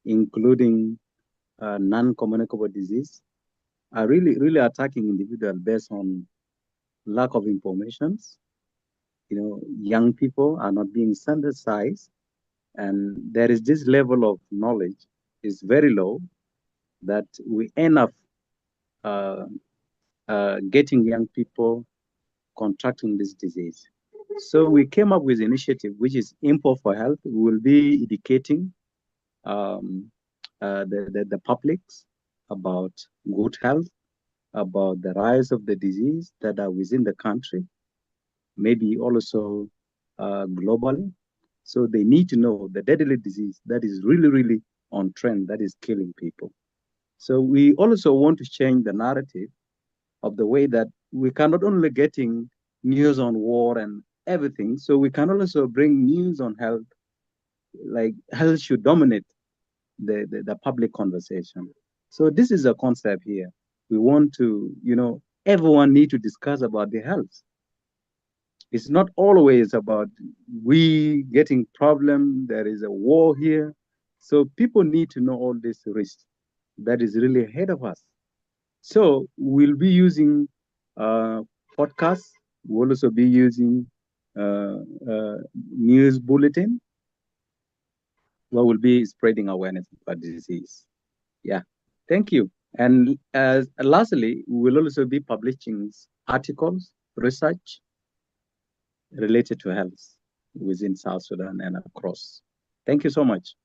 including non-communicable disease, are really attacking individuals based on lack of information. Young people are not being sensitized, and there is this level of knowledge is very low that we end up getting young people contracting this disease. So we came up with an initiative, which is Info for Health. We will be educating the publics about good health, about the rise of the disease that are within the country, maybe also globally. So they need to know the deadly disease that is really, really on trend, that is killing people. So we also want to change the narrative of the way that we can not only getting news on war and everything, so we can also bring news on health, like health should dominate the public conversation. So this is a concept here. We want to, everyone need to discuss about their health. It's not always about we getting problem, there is a war here. So people need to know all this risk that is really ahead of us. So we'll be using podcasts. We'll also be using news bulletin where we'll be spreading awareness about the disease. Yeah, thank you. And lastly, we will also be publishing articles, research related to health within South Sudan and across. Thank you so much.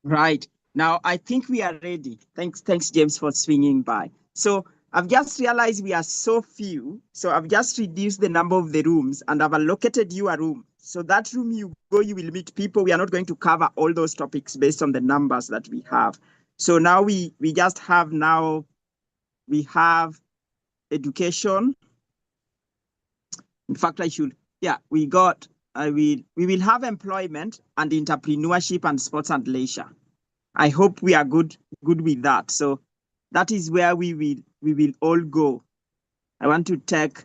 Right. Now, I think we are ready. Thanks, James, for swinging by. So I've just realized we are so few. So I've just reduced the number of the rooms and I've allocated you a room. So that room you go, you will meet people. We are not going to cover all those topics based on the numbers that we have. So now we just have we have education. In fact, we will have employment and entrepreneurship and sports and leisure. I hope we are good with that. So that is where we will all go. I want to take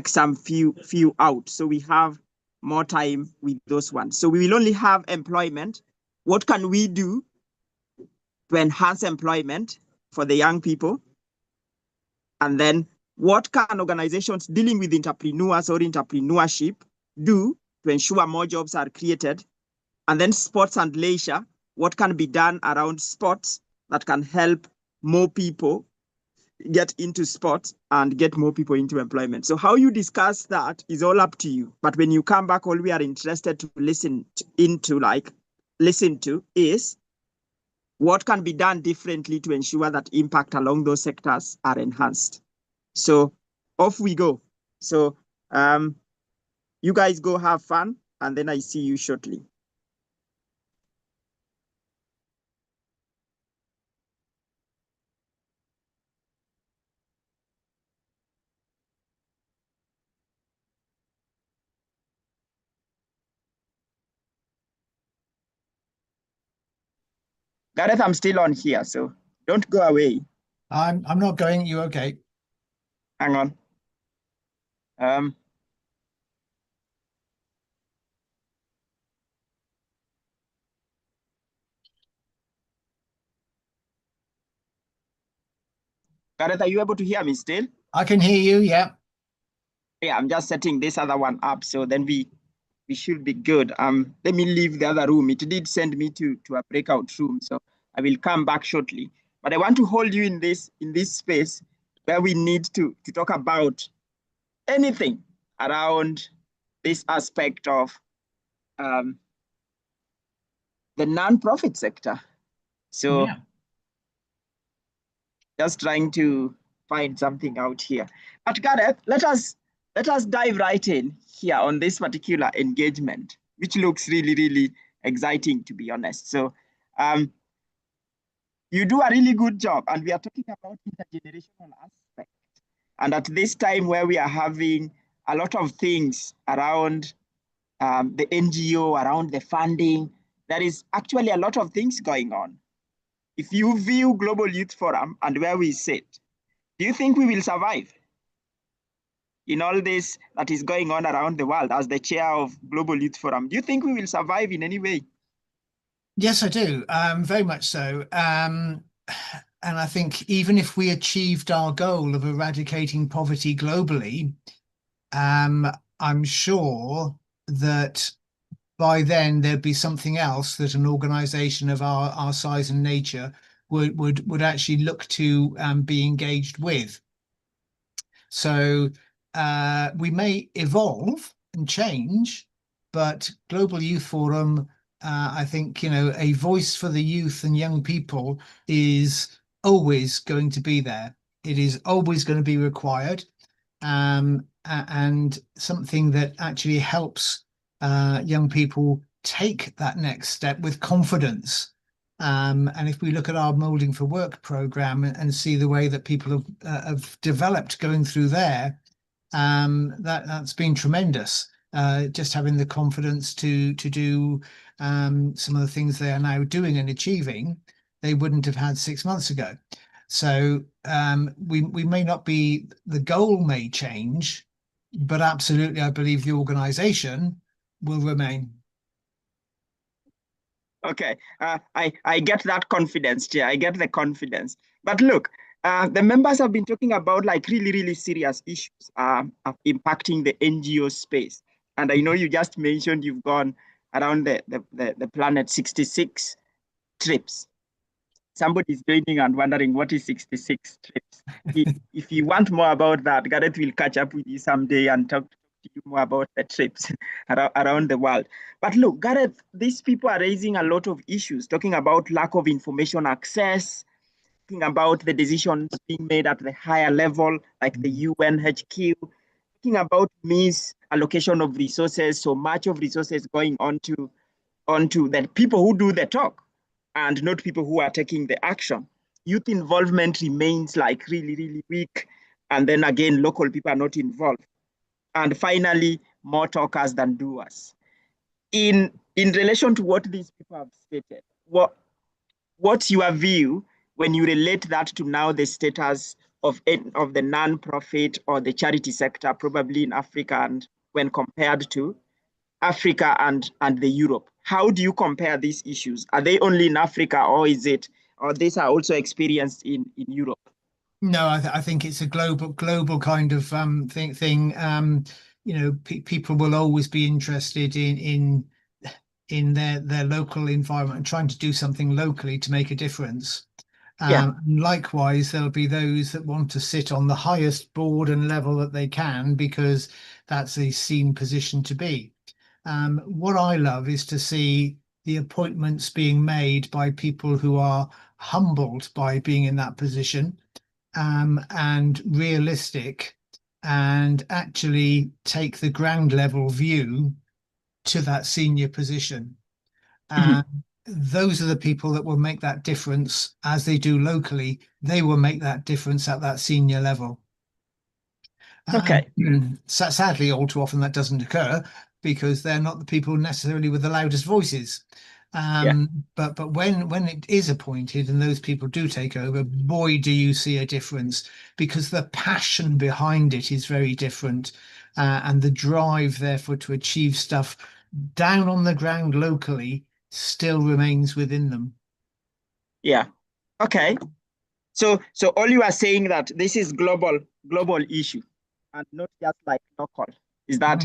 some few out so we have more time with those ones. So we will only have employment. What can we do to enhance employment for the young people? And then what can organizations dealing with entrepreneurs or entrepreneurship do to ensure more jobs are created? And then sports and leisure, what can be done around sports that can help more people get into sports and get more people into employment? So how you discuss that is all up to you. But when you come back, all we are interested to listen to is what can be done differently to ensure that impact along those sectors are enhanced. So off we go. So you guys go have fun, and then I see you shortly. Gareth, I'm still on here, so don't go away. I'm not going. You okay? Hang on. Gareth, are you able to hear me still? I can hear you, yeah. Yeah, I'm just setting this other one up, so then we should be good. Let me leave the other room. It did send me to a breakout room, so I will come back shortly. But I want to hold you in this space where we need to talk about anything around this aspect of the non-profit sector. So yeah. Just trying to find something out here. But Gareth, let us dive right in here on this particular engagement, which looks really, really exciting, to be honest. So you do a really good job, and we are talking about intergenerational aspect. And at this time where we are having a lot of things around the NGO, around the funding, there is actually a lot of things going on. If you view Global Youth Forum and where we sit, do you think we will survive in all this that is going on around the world as the chair of Global Youth Forum? Do you think we will survive in any way? Yes, I do. Very much so. And I think even if we achieved our goal of eradicating poverty globally, I'm sure that by then there'd be something else that an organization of our size and nature would actually look to be engaged with. So we may evolve and change, but Global Youth Forum, I think, a voice for the youth and young people is always going to be there. It is always going to be required. and something that actually helps young people take that next step with confidence. And if we look at our Molding for Work program and see the way that people have developed going through there, that's been tremendous. Just having the confidence to do some of the things they are now doing and achieving, they wouldn't have had 6 months ago. So we may not be, the goal may change, but absolutely, I believe the organization will remain. Okay, I get that confidence, Chair. I get the confidence. But look, the members have been talking about like really serious issues impacting the NGO space. And I know you just mentioned you've gone around the planet 66 trips. Somebody's joining and wondering what is 66 trips. If you want more about that, Gareth will catch up with you someday and talk to you more about the trips around the world. But look, Gareth, these people are raising a lot of issues, talking about lack of information access, talking about the decisions being made at the higher level, like the UN HQ, talking about misallocation of resources, so much of resources going onto the people who do the talk and not people who are taking the action. Youth involvement remains like really weak. And then again, local people are not involved. And finally, more talkers than doers. In relation to what these people have stated, what's your view when you relate that to now the status of the non-profit or the charity sector, probably in Africa, and when compared to Africa and the Europe? How do you compare these issues? Are they only in Africa, or these are also experienced in Europe? No, I think it's a global kind of thing. You know, people will always be interested in their local environment and trying to do something locally to make a difference. Likewise, there'll be those that want to sit on the highest board and level that they can because that's a seen position to be. What I love is to see the appointments being made by people who are humbled by being in that position, and realistic, and actually take the ground level view to that senior position. Those are the people that will make that difference as they do locally. They will make that difference at that senior level. Okay. Sadly, all too often that doesn't occur because they're not the people necessarily with the loudest voices. But when it is appointed and those people do take over, boy, do you see a difference, because the passion behind it is very different, and the drive, therefore, to achieve stuff down on the ground locally still remains within them. Yeah. Okay. So all you are saying that this is global issue and not just like local. Is that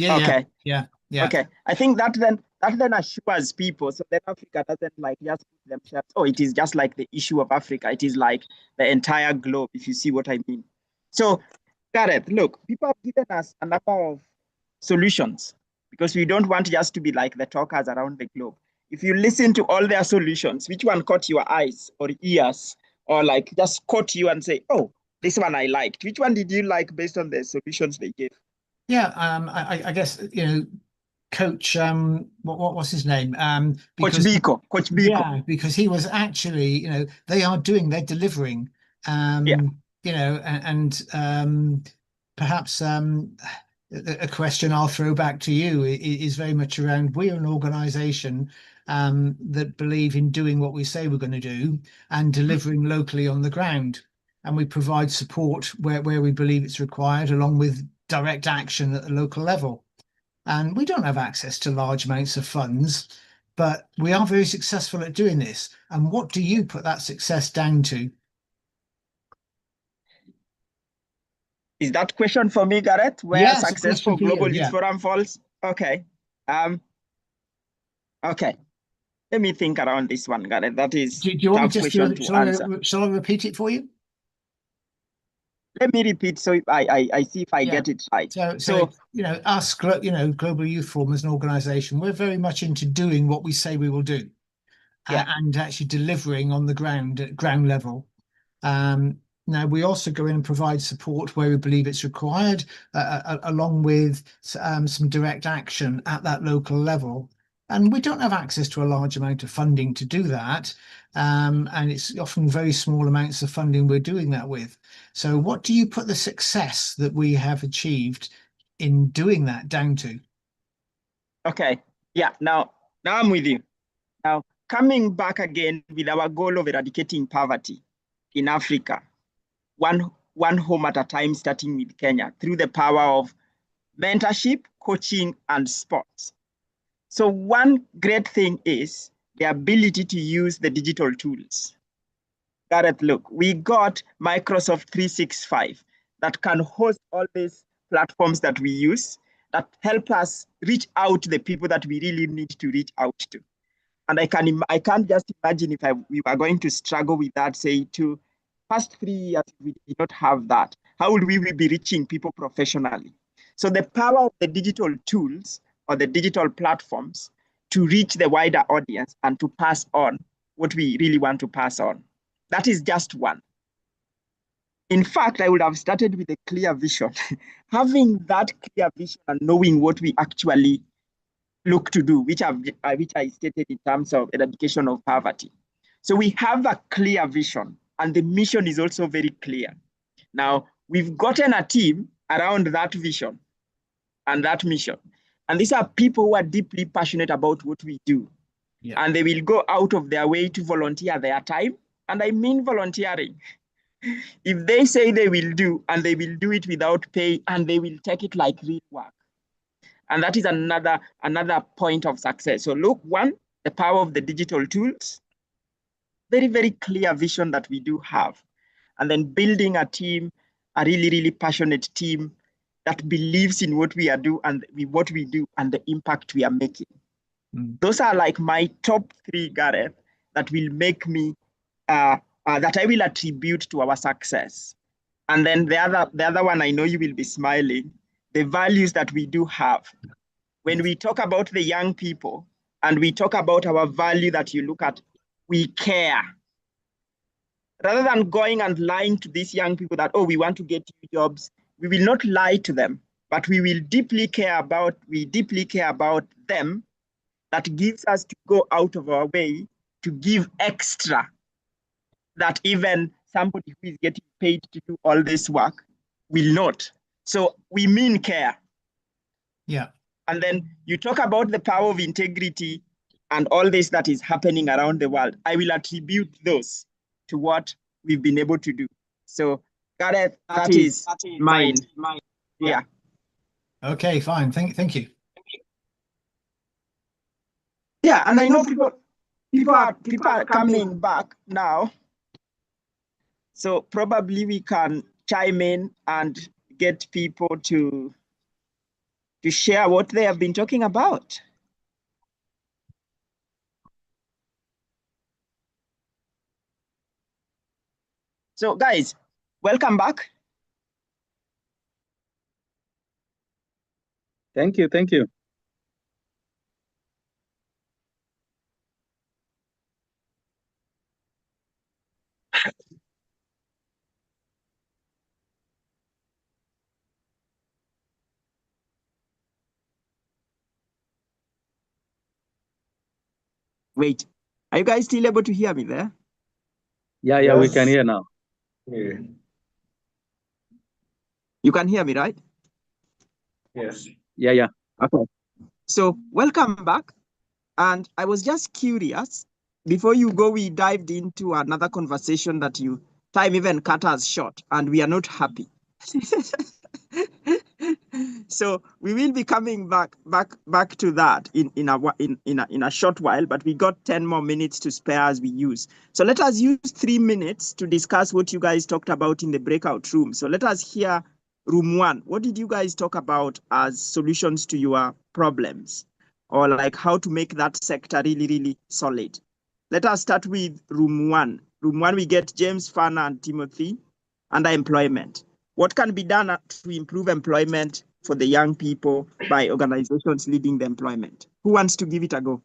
okay? Yeah. Okay. I think that then assures people so that Africa doesn't like just put themselves, oh, it is just like the issue of Africa. It is like the entire globe, if you see what I mean. So, Gareth, look, people have given us a number of solutions because we don't want just to be like the talkers around the globe. If you listen to all their solutions, which one caught your eyes or ears, or like just caught you and say, oh, this one I liked? Which one did you like based on the solutions they gave? Yeah, I guess, you know, Coach, what was his name? Coach Biko. Yeah, because he was actually, you know, they're delivering, you know, and perhaps a question I'll throw back to you is very much around, we're an organization that believe in doing what we say we're going to do and delivering locally on the ground. And we provide support where we believe it's required, along with direct action at the local level. And we don't have access to large amounts of funds, but we are very successful at doing this. And what do you put that success down to? Is that question for me, Gareth? Where successful global youth forum falls? Okay. Okay. Let me think around this one, Gareth. That is do you want me just to answer. Shall I repeat it for you? Let me repeat so I see if I get it right. So you know, us, you know, Global Youth Forum as an organization, we're very much into doing what we say we will do, and actually delivering on the ground at ground level. Now, we also go in and provide support where we believe it's required, along with some direct action at that local level. And we don't have access to a large amount of funding to do that. And it's often very small amounts of funding we're doing that with. So what do you put the success that we have achieved in doing that down to? Okay, yeah, now I'm with you. Now, coming back again with our goal of eradicating poverty in Africa, one home at a time, starting with Kenya, through the power of mentorship, coaching, and sports. So one great thing is the ability to use the digital tools. Gareth, look, we got Microsoft 365 that can host all these platforms that we use that help us reach out to the people that we really need to reach out to. And I can't just imagine if we were going to struggle with that, say, to past 3 years, we did not have that. How would we be reaching people professionally? So the power of the digital tools or the digital platforms to reach the wider audience and to pass on what we really want to pass on. That is just one. In fact, I would have started with a clear vision. Having that clear vision and knowing what we actually look to do, which I stated in terms of eradication of poverty. So we have a clear vision, and the mission is also very clear. Now, we've gotten a team around that vision and that mission. And these are people who are deeply passionate about what we do. Yeah. And they will go out of their way to volunteer their time. And I mean volunteering. If they say they will do, and they will do it without pay, and they will take it like real work. And that is another point of success. So look, one, the power of the digital tools, very, very clear vision that we do have. And then building a team, a really, really passionate team that believes in what we are doing and what we do and the impact we are making. Those are like my top 3, Gareth, that will make me, that I will attribute to our success. And then the other one, I know you will be smiling, the values that we do have. When we talk about the young people and we talk about our value that you look at, we care. Rather than going and lying to these young people that, oh, we want to get you jobs, we will not lie to them, but we will deeply care about them. That gives us to go out of our way to give extra that even somebody who is getting paid to do all this work will not. So we mean care. Yeah. And then you talk about the power of integrity and all this that is happening around the world. I will attribute those to what we've been able to do. So, Gareth, that is mine. Yeah. Okay, fine. Thank you. Yeah, and I know people are coming back now. So probably we can chime in and get people to share what they have been talking about. So guys, welcome back. Thank you. Wait, are you guys still able to hear me there? Yeah, yes. We can hear now. Yeah. You can hear me, right? Yes. Yeah. Okay. So welcome back. And I was just curious, before you go, we dived into another conversation that time even cut us short, and we are not happy. So we will be coming back to that in a short while, but we got 10 more minutes to spare as we use. So let us use 3 minutes to discuss what you guys talked about in the breakout room. So let us hear room 1. What did you guys talk about as solutions to your problems, or like how to make that sector really, really solid? Let us start with room 1. Room 1, we get James, Fana, and Timothy under employment. What can be done to improve employment for the young people by organizations leading the employment? Who wants to give it a go?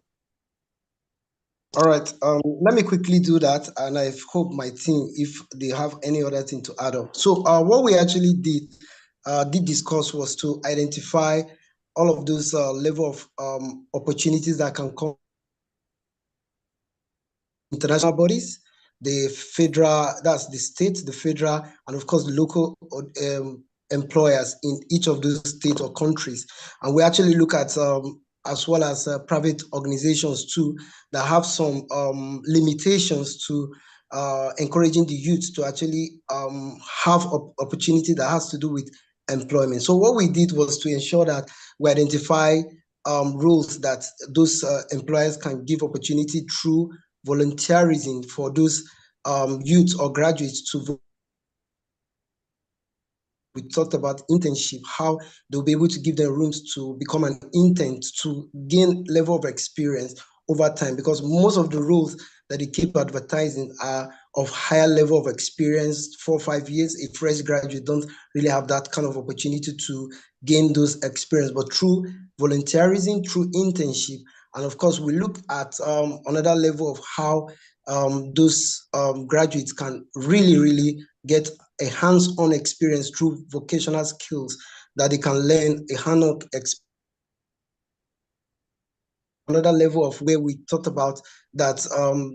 All right. Let me quickly do that, and I hope my team, if they have any other thing to add up. So, what we actually did discuss was to identify all of those level of opportunities that can come international bodies, the federal, that's the state, the federal, and of course the local employers in each of those states or countries. And we actually look at as well as private organizations too that have some limitations to encouraging the youth to actually have opportunity that has to do with employment. So what we did was to ensure that we identify roles that those employers can give opportunity through volunteerism for those youth or graduates to. We talked about internship, how they'll be able to give them rooms to become an intern to gain level of experience over time, because most of the roles that they keep advertising are of higher level of experience, 4 or 5 years. A fresh graduate don't really have that kind of opportunity to gain those experience, but through volunteerism, through internship, and of course, we look at another level of how those graduates can really get a hands-on experience through vocational skills that they can learn a hands-on experience. Another level of where we talked about that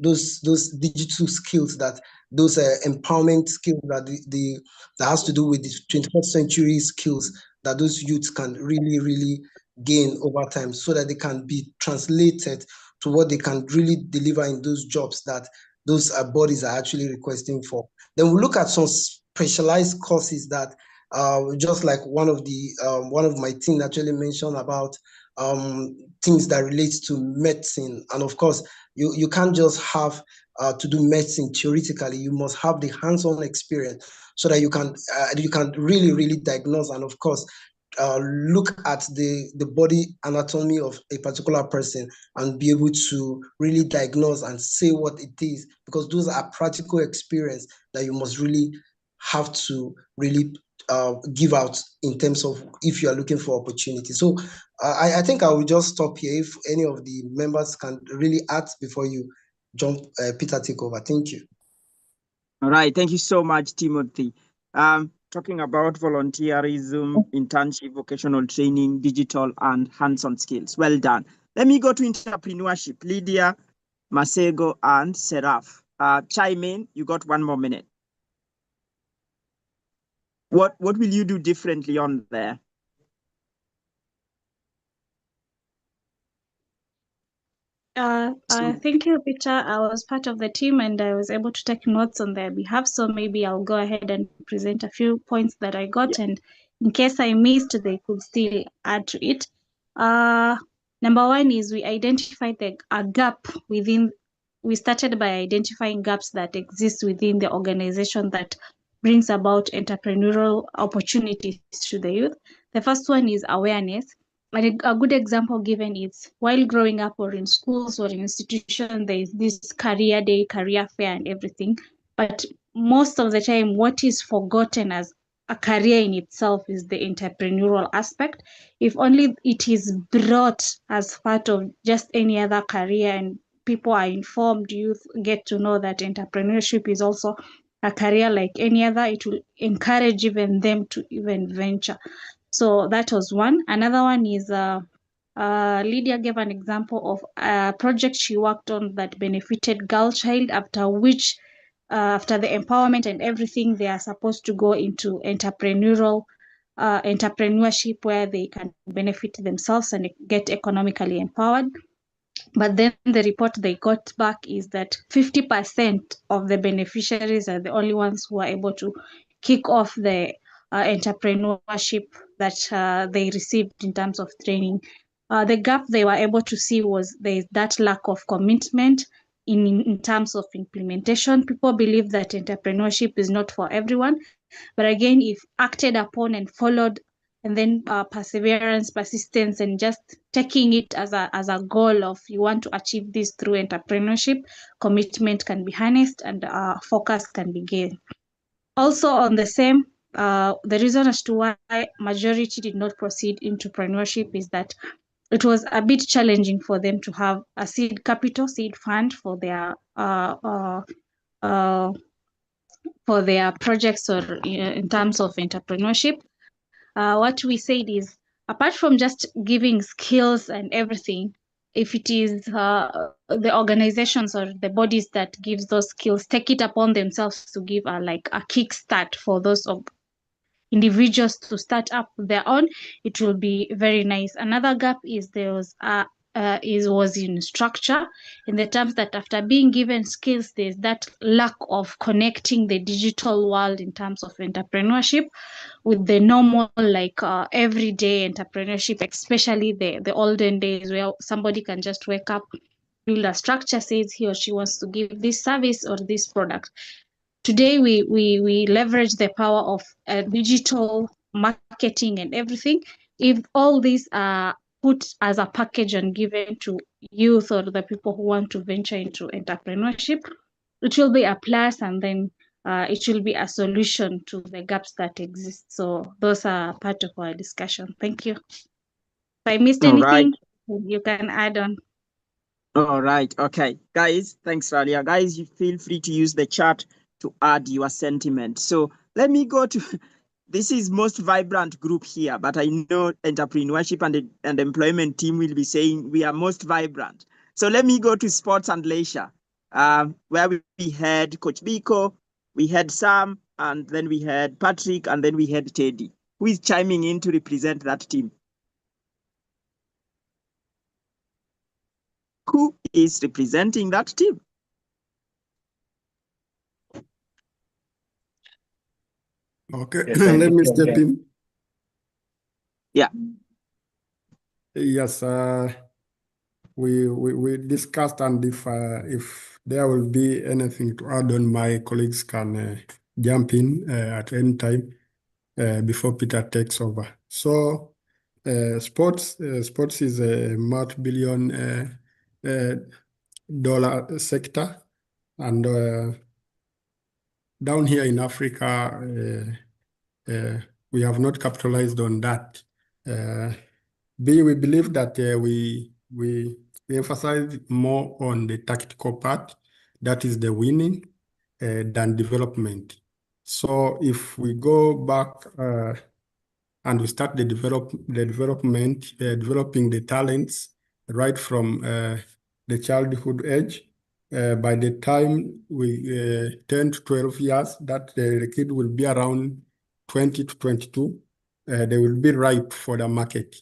those digital skills, that those empowerment skills that that has to do with the 21st century skills that those youths can really gain over time, so that they can be translated to what they can really deliver in those jobs that those bodies are actually requesting for. Then we look at some specialized courses that just like one of my team actually mentioned about things that relates to medicine. And of course, you can't just have to do medicine theoretically. You must have the hands-on experience so that you can really diagnose, and of course look at the body anatomy of a particular person and be able to really diagnose and say what it is, because those are practical experience that you must really have to really give out in terms of if you are looking for opportunity. So I think I will just stop here. If any of the members can really add before you jump, Peter, take over. Thank you. All right, thank you so much, Timothy. Talking about volunteerism, internship, vocational training, digital and hands-on skills. Well done. Let me go to entrepreneurship. Lydia, Masego, and Seraph. Chime in. You got 1 more minute. What will you do differently on there? Thank you, Peter. I was part of the team and I was able to take notes on their behalf. So maybe I'll go ahead and present a few points that I got. Yeah. And in case I missed, they could still add to it. Number one is we identified a gap within. We started by identifying gaps that exist within the organization that brings about entrepreneurial opportunities to the youth. The first one is awareness. A good example given is while growing up or in schools or in institutions, there is this career day, career fair and everything. But most of the time, what is forgotten as a career in itself is the entrepreneurial aspect. If only it is brought as part of just any other career and people are informed, youth get to know that entrepreneurship is also a career like any other, it will encourage even them to even venture. So that was one. Another one is Lydia gave an example of a project she worked on that benefited girl child, after which, after the empowerment and everything, they are supposed to go into entrepreneurship where they can benefit themselves and get economically empowered. But then the report they got back is that 50% of the beneficiaries are the only ones who are able to kick off the entrepreneurship that they received in terms of training. The gap they were able to see was there is that lack of commitment in terms of implementation. People believe that entrepreneurship is not for everyone, but again, if acted upon and followed, and then perseverance, persistence, and just taking it as a goal of you want to achieve this through entrepreneurship, commitment can be harnessed and focus can be gained. Also on the same, the reason as to why majority did not proceed into entrepreneurship is that it was a bit challenging for them to have a seed fund for their projects or in terms of entrepreneurship. What we said is, apart from just giving skills and everything, if it is the organizations or the bodies that gives those skills, take it upon themselves to give a kickstart for those individuals to start up their own, it will be very nice. Another gap is was in structure, in the terms that after being given skills, there's that lack of connecting the digital world in terms of entrepreneurship with the normal everyday entrepreneurship, especially the olden days where somebody can just wake up, build a structure, says he or she wants to give this service or this product. Today, we leverage the power of digital marketing and everything. If all these are put as a package and given to youth or the people who want to venture into entrepreneurship, it will be a plus, and then it will be a solution to the gaps that exist. So those are part of our discussion. Thank you. If I missed anything, you can add on. All right. Okay. Guys, thanks, Ralia. Guys, you feel free to use the chat to add your sentiment. So let me go to, this is most vibrant group here, but I know entrepreneurship and employment team will be saying we are most vibrant. So let me go to sports and leisure, where we had Coach Biko, we had Sam, and then we had Patrick, and then we had Teddy, who is chiming in to represent that team. Who is representing that team? Okay, Yes, let me step in. Yeah. Yes, we discussed, and if there will be anything to add on, my colleagues can jump in at any time before Peter takes over. So, sports is a multi-billion dollar sector, and down here in Africa, we have not capitalized on that. We believe that we emphasize more on the tactical part, that is the winning, than development. So if we go back and we start developing the talents right from the childhood age, by the time we 10 to 12 years, that the kid will be around 20 to 22, they will be ripe for the market,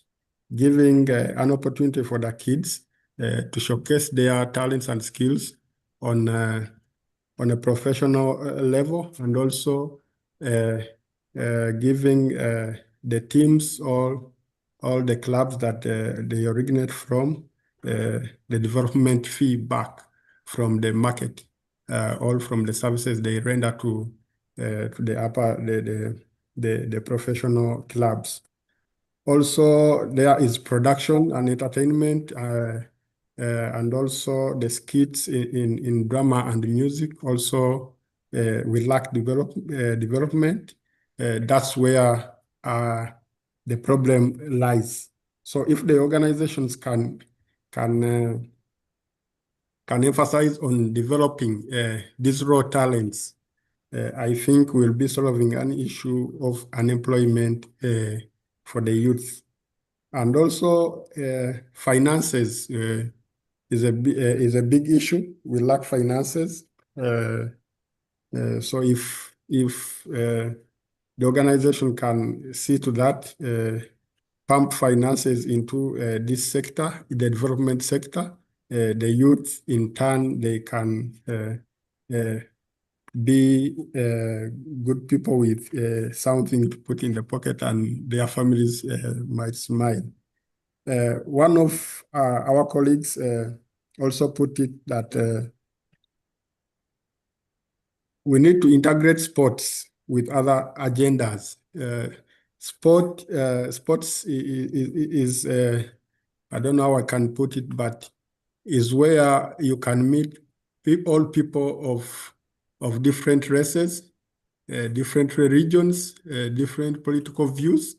giving an opportunity for the kids to showcase their talents and skills on a professional level, and also giving the teams all the clubs that they originate from the development fee back from the market, all from the services they render to the professional clubs. Also, there is production and entertainment, and also the skits in drama and music. Also, we lack development. That's where the problem lies. So, if the organizations can emphasize on developing these raw talents, I think we'll be solving an issue of unemployment for the youth. And also, finances is a big issue. We lack finances. So if the organization can see to that, pump finances into this sector, the development sector, the youth in turn, they can be good people with something to put in the pocket, and their families might smile. One of our colleagues also put it that we need to integrate sports with other agendas. Sports is I don't know how I can put it, but is where you can meet all people of different races, different religions, different political views,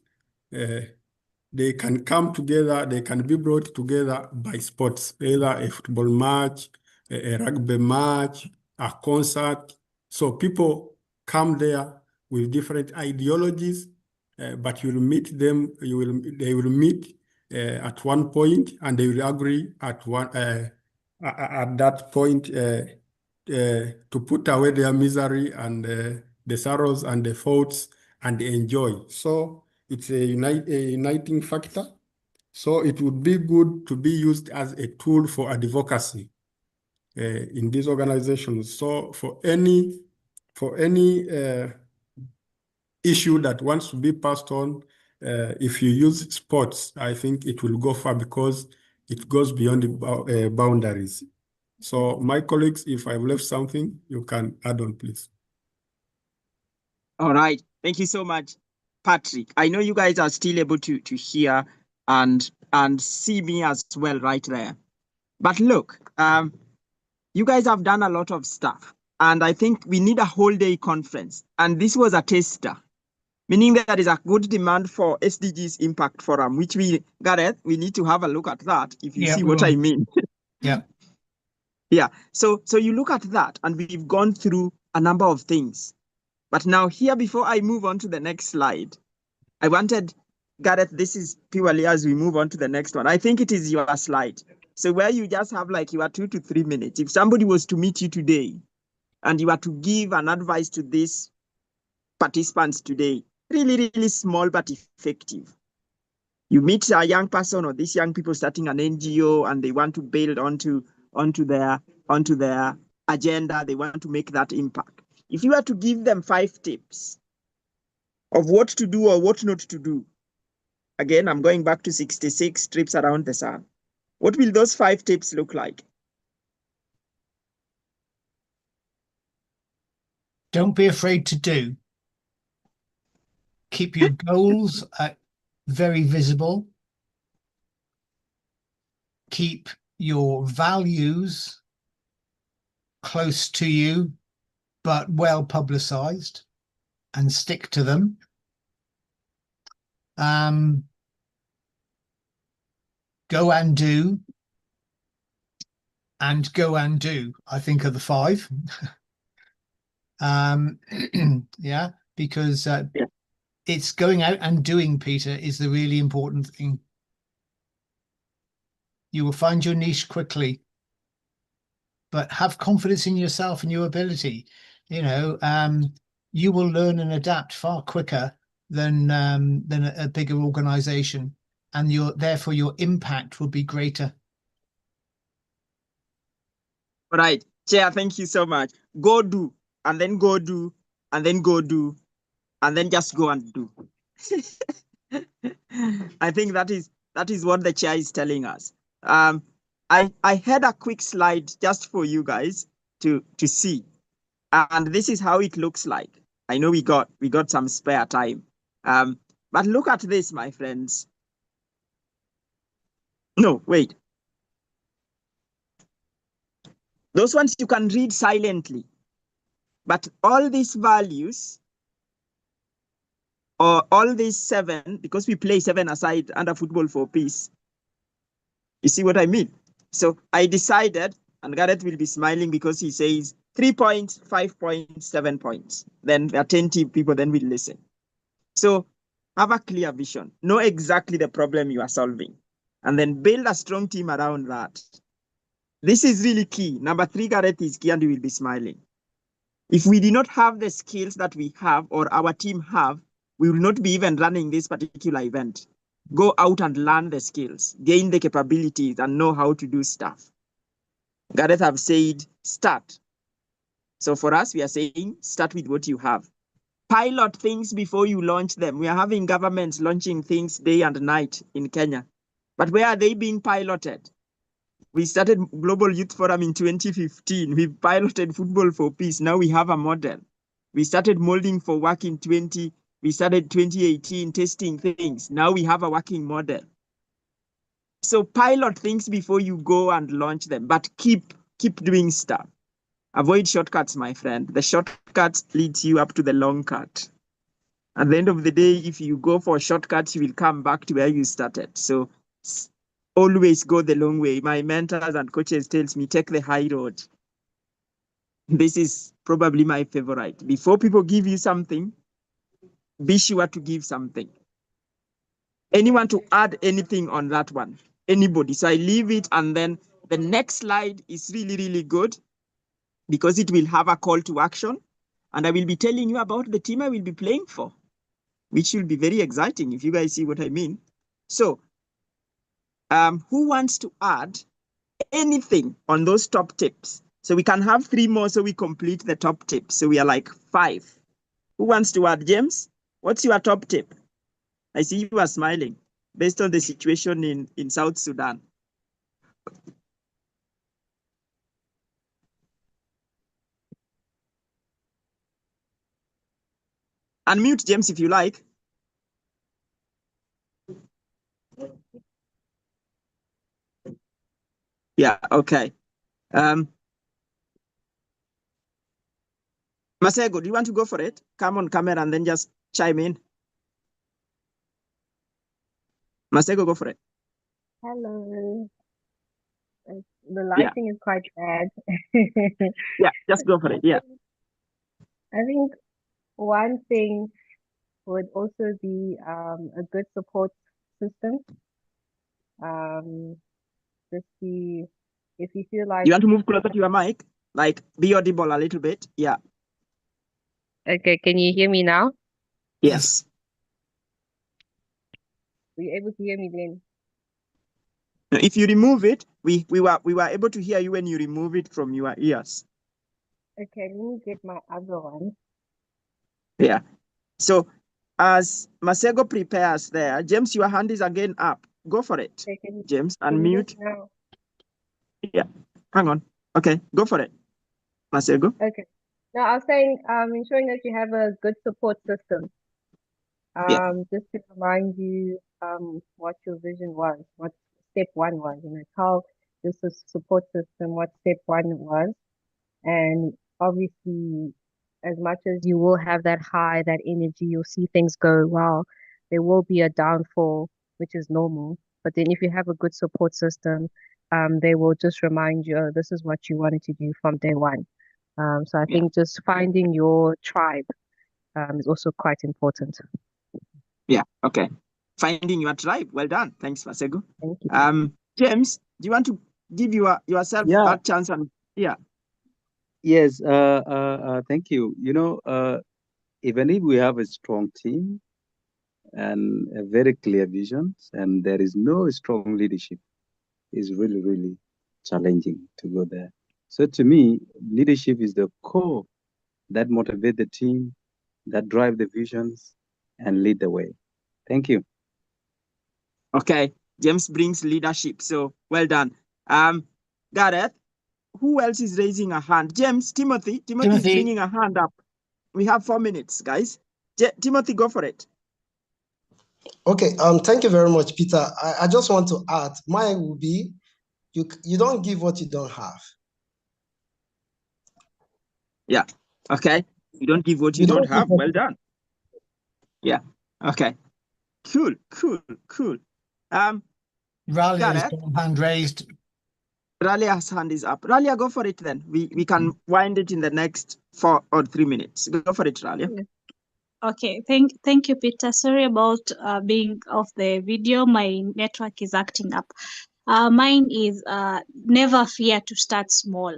they can come together, they can be brought together by sports, either a football match, a rugby match, a concert. So people come there with different ideologies, but you will meet them, they will meet at one point and they will agree at that point to put away their misery and the sorrows and the faults and enjoy. So it's a uniting factor. So it would be good to be used as a tool for advocacy in these organizations. So for any issue that wants to be passed on, if you use sports, I think it will go far because it goes beyond the boundaries. So my colleagues, if I've left something, you can add on, please. All right. Thank you so much, Patrick. I know you guys are still able to hear and see me as well right there. But look, you guys have done a lot of stuff. And I think we need a whole day conference. And this was a taster, meaning that there is a good demand for SDGs Impact Forum, which we, Gareth, we need to have a look at that, if you see what I mean. Yeah. Yeah. So you look at that, and we've gone through a number of things. But now here, before I move on to the next slide, I wanted, Gareth, this is purely as we move on to the next one. I think it is your slide. So where you just have like your 2 to 3 minutes. If somebody was to meet you today and you are to give an advice to these participants today, really, really small but effective. You meet a young person or these young people starting an NGO and they want to build onto their agenda. They want to make that impact. If you were to give them 5 tips of what to do or what not to do, again, I'm going back to 66 trips around the sun. What will those 5 tips look like? Don't be afraid to do. Keep your goals very visible. Keep your values close to you, but well publicized, and stick to them. Go and do, and go and do, I think are the 5. Yeah, because it's going out and doing, Peter, is the really important thing. You will find your niche quickly, but have confidence in yourself and your ability. You know, you will learn and adapt far quicker than a bigger organization, and therefore your impact will be greater. All right, Chair, thank you so much. Go do, and then go do, and then go do, and then just go and do. I think that is what the chair is telling us. I had a quick slide just for you guys to see, and this is how it looks like. I know we got some spare time, but look at this, my friends. No, wait. Those ones you can read silently, but all these values, or all these 7, because we play 7 aside under Football for Peace. You see what I mean? So I decided, and Gareth will be smiling because he says 3 points, 5 points, 7 points. Then attentive people then will listen. So have a clear vision, know exactly the problem you are solving, and then build a strong team around that. This is really key. Number 3, Gareth, is key, and you will be smiling. If we do not have the skills that we have or our team have, we will not be even running this particular event. Go out and learn the skills, gain the capabilities, and know how to do stuff. Gareth have said, start. So for us, we are saying, start with what you have. Pilot things before you launch them. We are having governments launching things day and night in Kenya. But where are they being piloted? We started Global Youth Forum in 2015. We piloted Football for Peace. Now we have a model. We started Molding for Work in we started 2018 testing things. Now we have a working model. So pilot things before you go and launch them, but keep doing stuff. Avoid shortcuts, my friend. The shortcuts leads you up to the long cut. At the end of the day, if you go for shortcuts, you will come back to where you started. So always go the long way. My mentors and coaches tells me, take the high road. This is probably my favorite. Before people give you something, be sure to give something. Anyone to add anything on that one? Anybody? So I leave it, and then the next slide is really, really good because it will have a call to action, and I will be telling you about the team I will be playing for, which will be very exciting if you guys see what I mean. So who wants to add anything on those top tips? So we can have 3 more so we complete the top tips. So we are like 5. Who wants to add? James, what's your top tip? I see you are smiling based on the situation in South Sudan. Unmute James if you like. Yeah, okay. Masego, do you want to go for it? Come on camera and then just chime in. Masego, go for it. Hello. The lighting is quite bad. Yeah, just go for it. Yeah. I think one thing would also be a good support system. Just see if you feel like You want to move closer to your mic, like be audible a little bit. Yeah. okay, can you hear me now? Yes. Were you able to hear me then? If you remove it, we were able to hear you when you remove it from your ears. Okay, let me get my other one. Yeah. So as Masego prepares there, James, your hand is again up. Go for it. Okay, James, can you hear unmute. me now? Yeah. Hang on. Okay, go for it. Masego. Okay. Now I was saying ensuring that you have a good support system. Yeah. Just to remind you what your vision was, what step 1 was, and how this is support system, what step 1 was. And obviously, as much as you will have that high, that energy, you'll see things go well. There will be a downfall, which is normal. But then if you have a good support system, they will just remind you, oh, this is what you wanted to do from day one. So I think just finding your tribe is also quite important. Yeah. Okay. Finding your tribe. Well done. Thanks, Masego. Thank you. James, do you want to give yourself Yeah. that chance? And yeah. Yes, thank you. Even if we have a strong team and a very clear vision, and there is no strong leadership, it's really, really challenging to go there. So to me, leadership is the core that motivate the team, that drive the visions, and lead the way. Thank you. Okay. James brings leadership. So well done. Gareth, who else is raising a hand? James, Timothy is bringing a hand up. We have 4 minutes, guys. Timothy, go for it. Okay, thank you very much, Peter. I just want to add, mine will be, you don't give what you don't have. Yeah. Okay. You don't give what you don't have. Well done. Yeah. Okay. Cool. Ralia's hand raised. Ralia's hand is up. Ralia, go for it then. We can wind it in the next 4 or 3 minutes. Go for it, Ralia. Okay, thank you, Peter. Sorry about being off the video. My network is acting up. Mine is never fear to start small.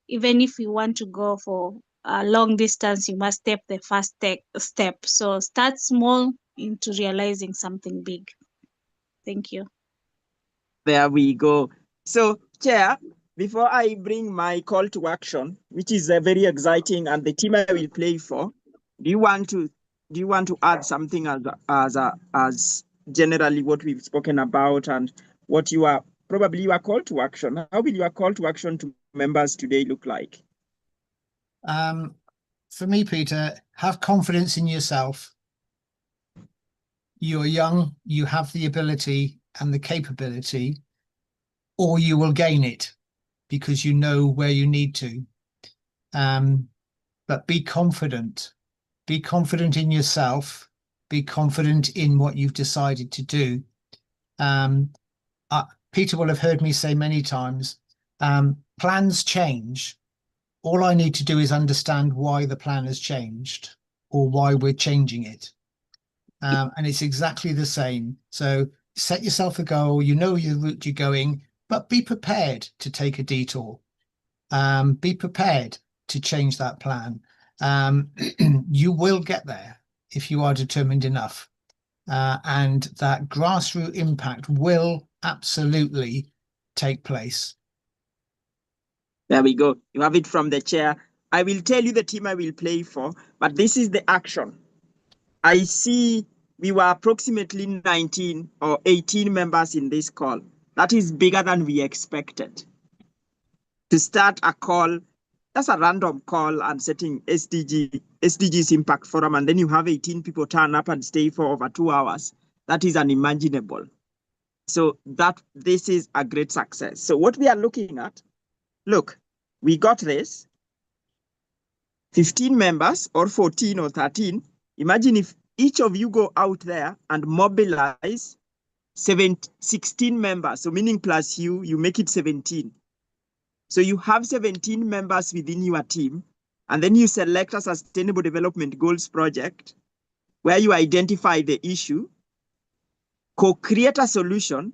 Even if you want to go for a long distance, you must take the first step. So start small into realizing something big. Thank you. There we go. So, Chair, before I bring my call to action, which is very exciting, and the team I will play for, do you want to add something as generally what we've spoken about and what you are probably your call to action? How will your call to action to members today look like? For me, Peter, have confidence in yourself. You're young, you have the ability and the capability, or you will gain it because you know where you need to. But be confident be confident in yourself, be confident in what you've decided to do. Peter will have heard me say many times, plans change. All I need to do is understand why the plan has changed or why we're changing it. And it's exactly the same. So set yourself a goal, you know your route you're going, but be prepared to take a detour. Be prepared to change that plan. You will get there if you are determined enough. And that grassroots impact will absolutely take place. There we go. You have it from the chair. I will tell you the team I will play for, but this is the action. I see we were approximately 19 or 18 members in this call. That is bigger than we expected. To start a call, that's a random call and setting SDGs Impact Forum, and then you have 18 people turn up and stay for over 2 hours. That is unimaginable. So this is a great success. So what we are looking at, look, we got this, 15 members or 14 or 13. Imagine if each of you go out there and mobilize 16 members. So meaning plus you make it 17. So you have 17 members within your team, and then you select a Sustainable Development Goals project where you identify the issue, co-create a solution,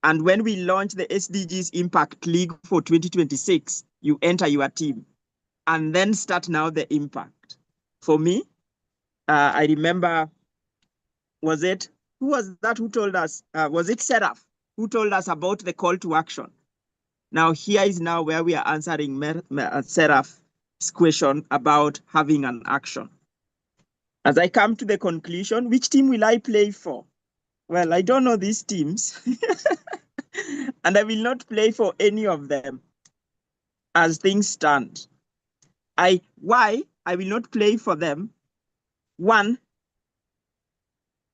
and when we launch the SDGs Impact League for 2026, you enter your team and then start now the impact. For me, I remember, who was that who told us? Was it Seraph who told us about the call to action? Now here is now where we are answering Seraph's question about having an action. As I come to the conclusion, which team will I play for? Well, I don't know these teams and I will not play for any of them as things stand. Why I will not play for them? One,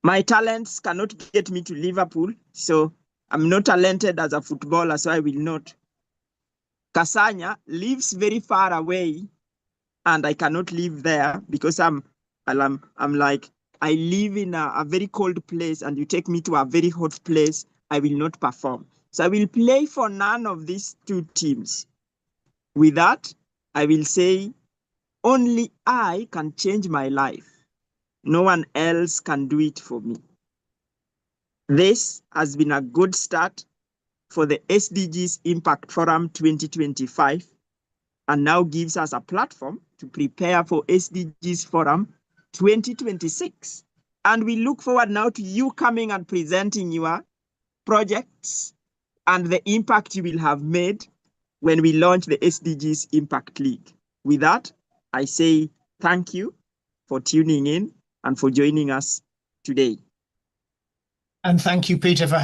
my talents cannot get me to Liverpool, so I'm not talented as a footballer, so I will not. Kasanya lives very far away, and I cannot live there because I'm like, I live in a very cold place, and you take me to a very hot place, I will not perform. So I will play for none of these two teams. With that, I will say only I can change my life. No one else can do it for me. This has been a good start for the SDGs Impact Forum 2025 and now gives us a platform to prepare for SDGs Forum 2026. And we look forward now to you coming and presenting your projects and the impact you will have made when we launch the SDGs Impact League. With that, I say thank you for tuning in and for joining us today. And thank you, Peter, for